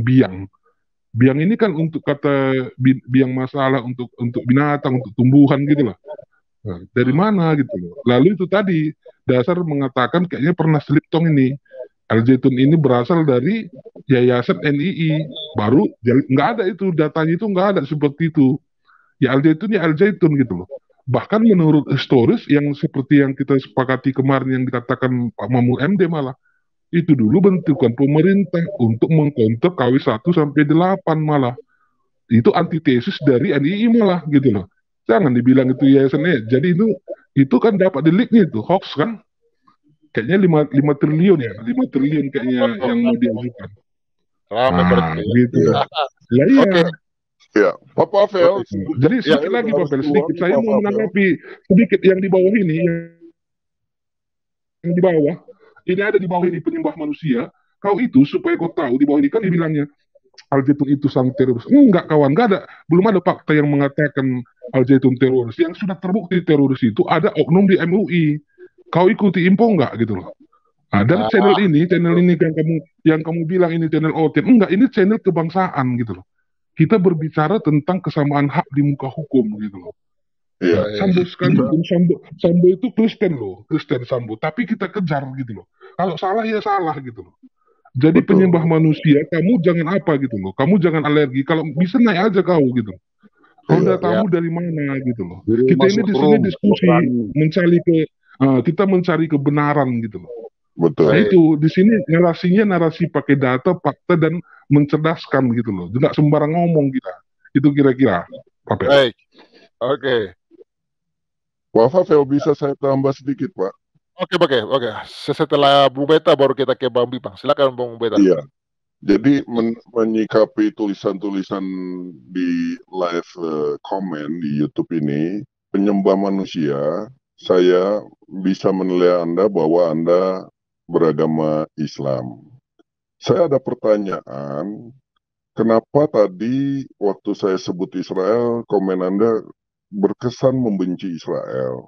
biang ini kan untuk kata biang masalah untuk binatang, untuk tumbuhan gitu lah. Nah, dari mana gitu loh. Lalu itu tadi dasar mengatakan kayaknya pernah slip tong ini. Al Zaitun ini berasal dari Yayasan NII. Baru nggak ada itu datanya, itu nggak ada seperti itu. Ya Al Zaitun ya Al Zaitun gitu loh. Bahkan menurut historis yang seperti yang kita sepakati kemarin yang dikatakan Pak Mamul MD malah, itu dulu bentukan pemerintah untuk mengcounter KW 1 sampai 8 malah. Itu antitesis dari NII malah gitu loh. Jangan dibilang itu yayasannya. Jadi itu kan dapat deliknya itu, hoax kan. Kayaknya 5 triliun ya, 5 triliun kayaknya yang mau diajukan. Gitu. Ya iya. Oke. Ya, Pak Pavel. Jadi sedikit lagi Pak Pavel, sedikit saya mau menanggapi sedikit yang di bawah ini, yang di bawah. Ini ada di bawah ini penyembah manusia. Kau itu supaya kau tahu di bawah ini kan dibilangnya Al Zaitun itu sang teroris. Enggak kawan, enggak ada, belum ada fakta yang mengatakan Al Zaitun teroris. Yang sudah terbukti teroris itu ada oknum di MUI. Kau ikuti info enggak gitu loh. Nah, dan channel ini yang kamu bilang ini channel OTN, enggak, ini channel kebangsaan gitu loh. Kita berbicara tentang kesamaan hak di muka hukum gitu loh. Iya. Sambo sekalipun Sambo itu Kristen loh, Kristen Sambo, tapi kita kejar gitu loh. Kalau salah ya salah gitu loh. Jadi penyembah manusia, kamu jangan apa gitu loh. Kamu jangan alergi. Kalau bisa naik aja kau gitu. Kau datamu dari mana gitu loh. Kita ini di sini diskusi kita mencari kebenaran gitu loh. Betul. Nah itu di sini narasi pakai data, fakta dan mencerdaskan gitu loh. Tidak sembarang ngomong kita. Itu kira-kira. Baik. Oke. Pak Pavel, bisa saya tambah sedikit, Pak? Oke. Setelah Bu Beta baru kita ke Bang Bipang. Silakan Bang Beta. Iya. Jadi menyikapi tulisan-tulisan di live comment di YouTube ini, penyembah manusia, saya bisa menilai Anda bahwa Anda beragama Islam. Saya ada pertanyaan, kenapa tadi waktu saya sebut Israel, komen Anda berkesan membenci Israel?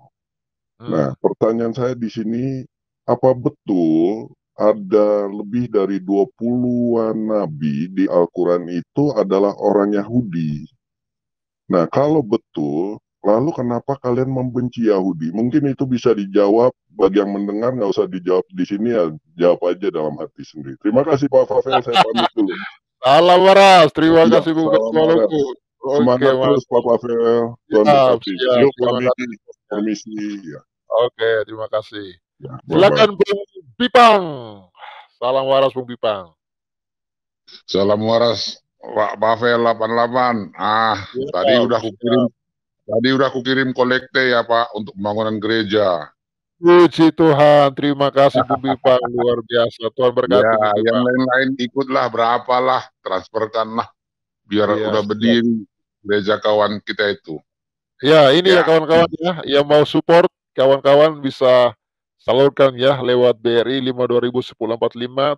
Nah, pertanyaan saya di sini, apa betul ada lebih dari 20-an nabi di Al-Quran itu adalah orang Yahudi? Nah, kalau betul, lalu kenapa kalian membenci Yahudi? Mungkin itu bisa dijawab, bagi yang mendengar nggak usah dijawab di sini ya, jawab aja dalam hati sendiri. Terima kasih Pak Pavel, saya pamit dulu. Salam waras, terima kasih Bu Beta. Semangat terus Pak Pavel. Yuk permisi. Ya. Oke, terima kasih. Ya, silakan Bung Bipang. Salam waras Bung Bipang. Salam waras Pak Pavel 88. Tadi udah kukirim kolekte ya Pak untuk pembangunan gereja. Puji Tuhan, terima kasih Bung Bipang, luar biasa. Tuhan berkati. Ya, yang lain-lain ikutlah, berapalah, transferkanlah biar udah berdiri gereja kawan kita itu. Ya, ini ya kawan-kawan ya, yang mau support kawan-kawan bisa salurkan ya lewat BRI 521045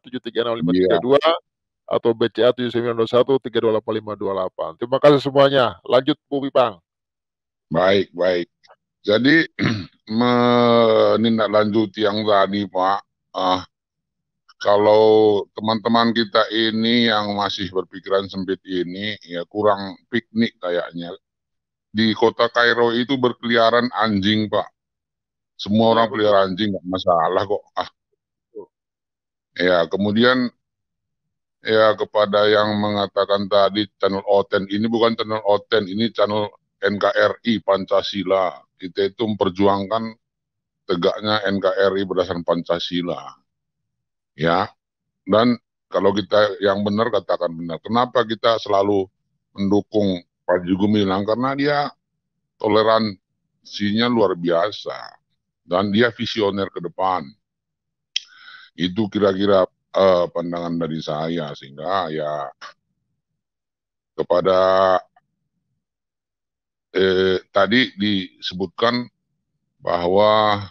7365532 atau BCA 7921 328528. Terima kasih semuanya. Lanjut Bu Bipang. Baik. Jadi menindaklanjuti yang tadi Pak, kalau teman-teman kita ini yang masih berpikiran sempit ini ya kurang piknik kayaknya. Di kota Kairo itu berkeliaran anjing Pak. Semua orang pelihara anjing, nggak masalah kok. Ya, kemudian ya kepada yang mengatakan tadi channel OTN, ini bukan channel OTN, ini channel NKRI Pancasila. Kita itu memperjuangkan tegaknya NKRI berdasarkan Pancasila. Ya, dan kalau kita yang benar katakan benar. Kenapa kita selalu mendukung Panji Gumilang? Karena dia toleransinya luar biasa. Dan dia visioner ke depan. Itu kira-kira pandangan dari saya. Sehingga ya kepada tadi disebutkan bahwa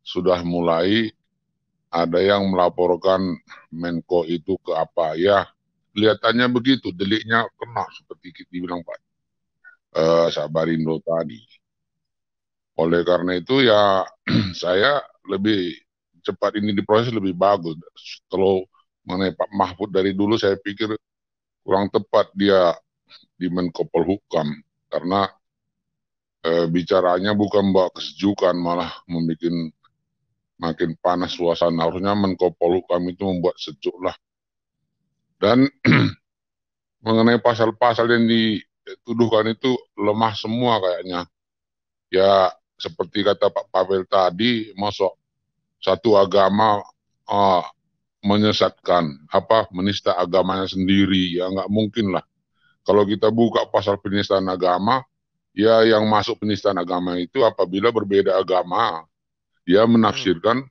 sudah mulai ada yang melaporkan Menko itu ke apa ya, kelihatannya begitu, deliknya kena seperti kita bilang Pak Sabarindo tadi. Oleh karena itu ya saya lebih cepat ini diproses lebih bagus. Kalau mengenai Pak Mahfud dari dulu saya pikir kurang tepat dia di Menko Polhukam, karena bicaranya bukan bawa kesejukan, malah membuat makin panas suasana. Harusnya Menko Polhukam itu membuat sejuk lah. Dan mengenai pasal-pasal yang dituduhkan itu lemah semua kayaknya. Ya seperti kata Pak Pavel tadi, masuk satu agama menyesatkan, menista agamanya sendiri, ya nggak mungkin lah. Kalau kita buka pasal penistaan agama, ya yang masuk penistaan agama itu apabila berbeda agama, dia menafsirkan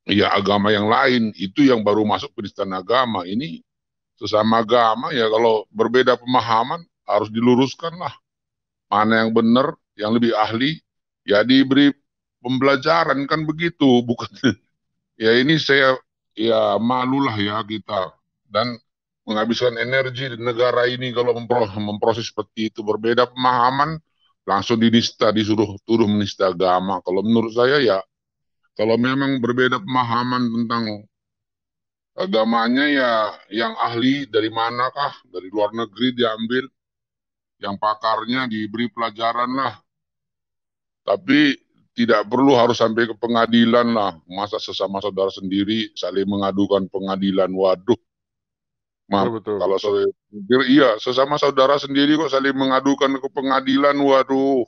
ya agama yang lain, itu yang baru masuk penistaan agama. Ini sesama agama ya kalau berbeda pemahaman harus diluruskan lah. Mana yang benar, yang lebih ahli, ya diberi pembelajaran kan begitu, bukan ya ini saya ya malulah ya kita dan menghabiskan energi di negara ini kalau memproses seperti itu. Berbeda pemahaman langsung dinista, disuruh tuduh menista agama. Kalau menurut saya ya kalau memang berbeda pemahaman tentang agamanya ya yang ahli dari manakah, dari luar negeri diambil, yang pakarnya diberi pelajaran lah. Tapi tidak perlu harus sampai ke pengadilan lah. Masa sesama saudara sendiri saling mengadukan pengadilan, waduh. Betul. Kalau saya pikir iya, sesama saudara sendiri kok saling mengadukan ke pengadilan, waduh.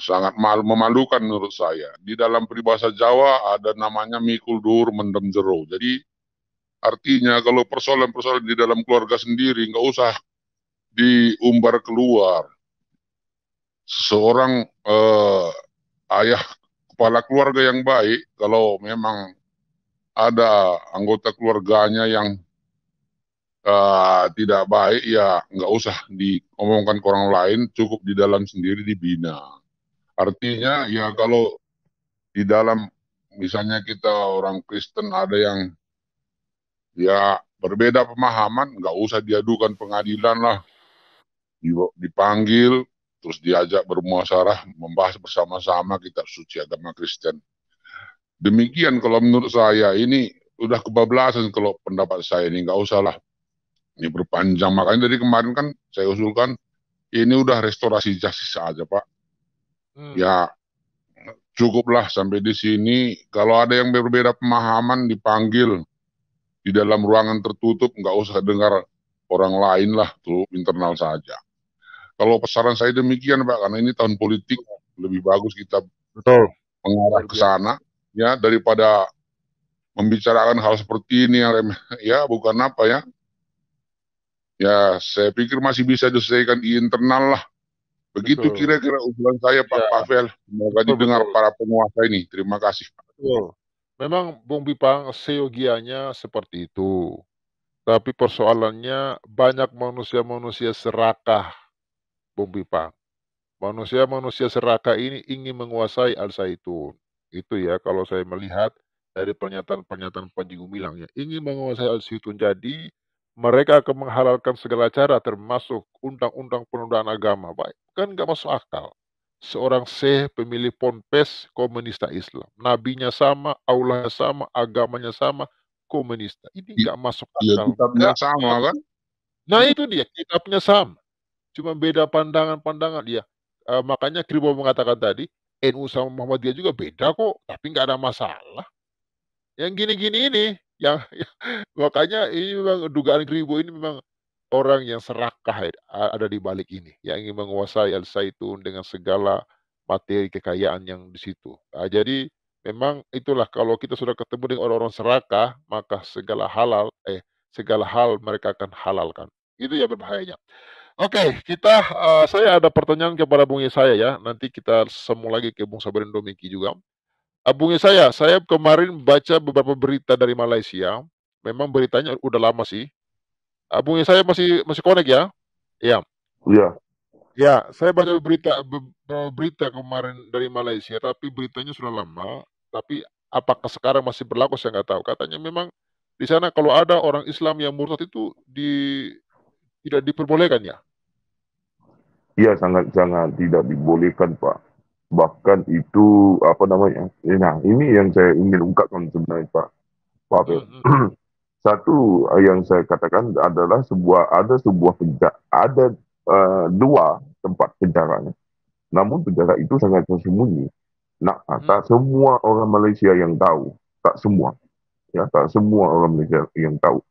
Sangat memalukan menurut saya. Di dalam peribahasa Jawa ada namanya mikul dur mendem jero. Jadi artinya kalau persoalan-persoalan di dalam keluarga sendiri nggak usah diumbar keluar. Seorang ayah kepala keluarga yang baik, kalau memang ada anggota keluarganya yang tidak baik, ya nggak usah diomongkan ke orang lain, cukup di dalam sendiri dibina. Artinya ya kalau di dalam misalnya kita orang Kristen ada yang ya berbeda pemahaman, nggak usah diadukan pengadilan lah, dipanggil, terus diajak bermuasyarah, membahas bersama-sama kitab suci agama Kristen. Demikian kalau menurut saya ini udah kebablasan kalau pendapat saya ini, nggak usah lah ini berpanjang. Makanya dari kemarin kan saya usulkan ini udah restorasi justice aja Pak. Ya cukuplah sampai di sini. Kalau ada yang berbeda pemahaman dipanggil di dalam ruangan tertutup, nggak usah dengar orang lain lah, tuh internal saja. Kalau saran saya demikian Pak, karena ini tahun politik, lebih bagus kita mengarah ke sana ya daripada membicarakan hal seperti ini yang ya bukan apa ya. Ya saya pikir masih bisa diselesaikan di internal lah. Begitu kira-kira usulan saya Pak Pavel. Semoga didengar para penguasa ini. Terima kasih Pak. Memang Bung Bipang seyogianya seperti itu. Tapi persoalannya banyak manusia-manusia serakah, Bung Bipang. Manusia-manusia serakah ini ingin menguasai Al-Zaitun. Itu ya kalau saya melihat dari pernyataan-pernyataan Panji Gumilang ya. Ingin menguasai Al-Zaitun, jadi mereka akan menghalalkan segala cara termasuk undang-undang penodaan agama. Baik, kan nggak masuk akal. Seorang syekh pemilik ponpes komunista Islam. Nabinya sama, Allahnya sama, agamanya sama, komunista. Ini nggak masuk akal. Ya, kitabnya sama kan? Nah itu dia, kitabnya sama. Cuma beda pandangan-pandangan dia. Makanya Kribo mengatakan tadi, NU sama Muhammadiyah juga beda kok, tapi nggak ada masalah. Yang gini-gini ini, makanya ini memang dugaan Kribo ini memang orang yang serakah ada di balik ini, yang ingin menguasai Al-Zaitun dengan segala materi kekayaan yang di situ. Jadi memang itulah kalau kita sudah ketemu dengan orang-orang serakah, maka segala hal mereka akan halalkan. Itu ya berbahayanya. Oke, saya ada pertanyaan kepada Bung Yesaya ya. Nanti kita sambung lagi ke Bung Sabarindo Miki juga. Bung Yesaya, saya kemarin baca beberapa berita dari Malaysia. Memang beritanya udah lama sih. Bung Yesaya masih connect ya? Iya. Iya. Ya, saya baca berita kemarin dari Malaysia, tapi beritanya sudah lama. Tapi apakah sekarang masih berlaku saya nggak tahu. Katanya memang di sana kalau ada orang Islam yang murtad itu tidak diperbolehkan ya? Iya, sangat-sangat tidak dibolehkan, Pak. Bahkan itu apa namanya? Nah, ini yang saya ingin ungkapkan sebenarnya, Pak. Abel. Satu yang saya katakan adalah ada dua tempat penjara. Namun penjara itu sangat tersembunyi. Nah, tak semua orang Malaysia yang tahu, tak semua, ya, tak semua orang Malaysia yang tahu.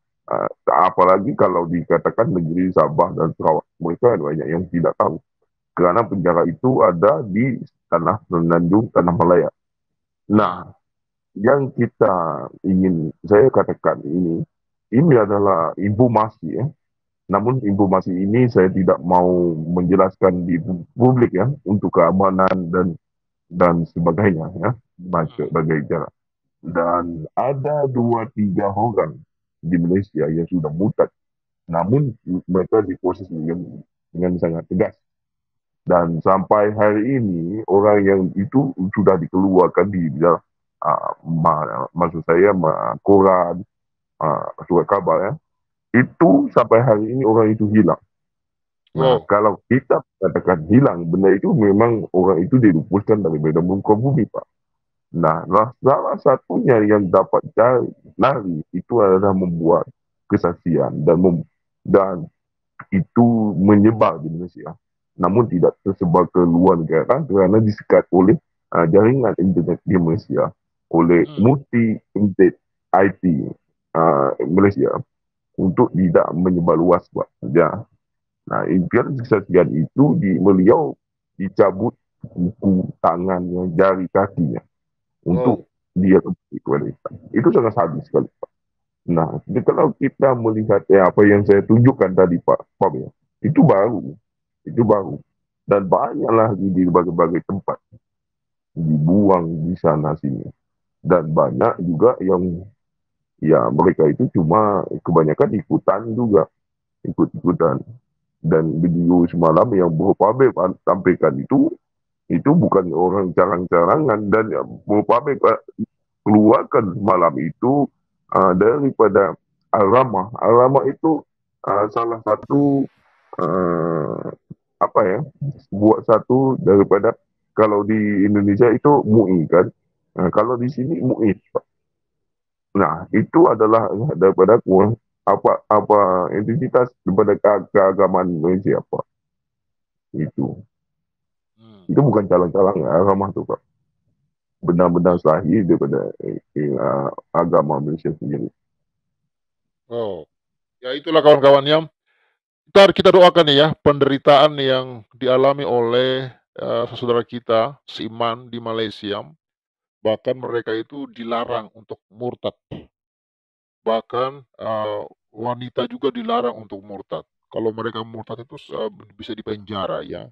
Apalagi kalau dikatakan negeri Sabah dan Sarawak, mereka banyak yang tidak tahu. Kerana penjara itu ada di tanah Semenanjung, tanah Malaya. Nah, yang saya katakan ini adalah informasi, ya. Namun informasi ini saya tidak mau menjelaskan di publik, ya, untuk keamanan dan sebagainya, ya, sebagai cara. Dan ada 2-3 orang di Malaysia yang sudah murtad, namun mereka diproses dengan sangat tegas. Dan sampai hari ini orang yang itu sudah dikeluarkan di dalam maksud saya Quran, surat khabar, ya. Itu sampai hari ini orang itu hilang. Nah, kalau kita katakan hilang, benda itu memang orang itu dilupuskan dari muka bumi, Pak. Nah, salah satunya yang dapat lari itu adalah membuat kesaksian dan itu menyebar di Malaysia. Namun tidak tersebar ke luar negara kerana disekat oleh jaringan internet di Malaysia oleh Multi Internet IT Malaysia untuk tidak menyebar luas, Pak. Ya. Nah, impian kesaksian itu beliau dicabut kuku tangannya, jari kakinya untuk dia kembali kepada Islam. Itu sangat sadis sekali, Pak. Nah, kalau kita melihat apa yang saya tunjukkan tadi, Pak, ya, itu baru, dan banyaklah di berbagai tempat dibuang di sana sini, dan banyak juga yang ya mereka itu cuma kebanyakan ikut-ikutan. Dan video semalam yang Bro Pabel sampaikan itu bukan orang carang-carangan, dan Bro Pabel keluarkan malam itu daripada Al-Ramah. Al-Ramah itu salah satu buat satu daripada, kalau di Indonesia itu MUI kan, kalau di sini MUI. Nah, itu adalah daripada apa identitas daripada keagamaan Malaysia, Pak. Itu bukan calon-calon agama tu, Pak. Benar-benar sahih daripada agama Malaysia sendiri. Ya itulah kawan-kawan yang kita doakan ya, penderitaan yang dialami oleh saudara kita seiman di Malaysia. Bahkan mereka itu dilarang untuk murtad. Bahkan wanita juga dilarang untuk murtad. Kalau mereka murtad itu bisa dipenjara, ya.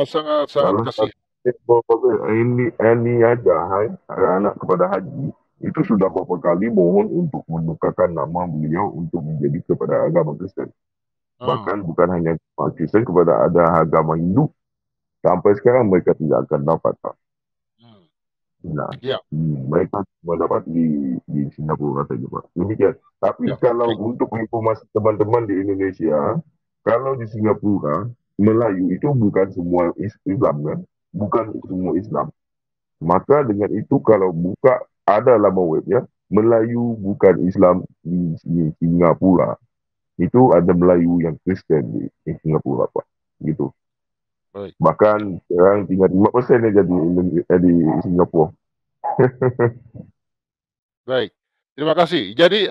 Sangat kasih. Ini aja, anak kepada haji itu sudah beberapa kali mohon untuk menukarkan nama beliau untuk menjadi kepada agama Kristen. Bahkan bukan hanya Kristen, kepada ada agama Hindu. Sampai sekarang mereka tidak akan dapat, Pak. Nah, mereka mendapat di Singapura saja, Pak. Demikian. Tapi kalau untuk informasi teman-teman di Indonesia, kalau di Singapura, Melayu itu bukan semua Islam, kan? Bukan semua Islam. Maka dengan itu kalau buka ada laman webnya, Melayu bukan Islam di Singapura. Itu ada Melayu yang Kristen di Singapura, Pak. Gitu. Baik. Bahkan sekarang tinggal 5% aja di Singapura. Baik. Terima kasih. Jadi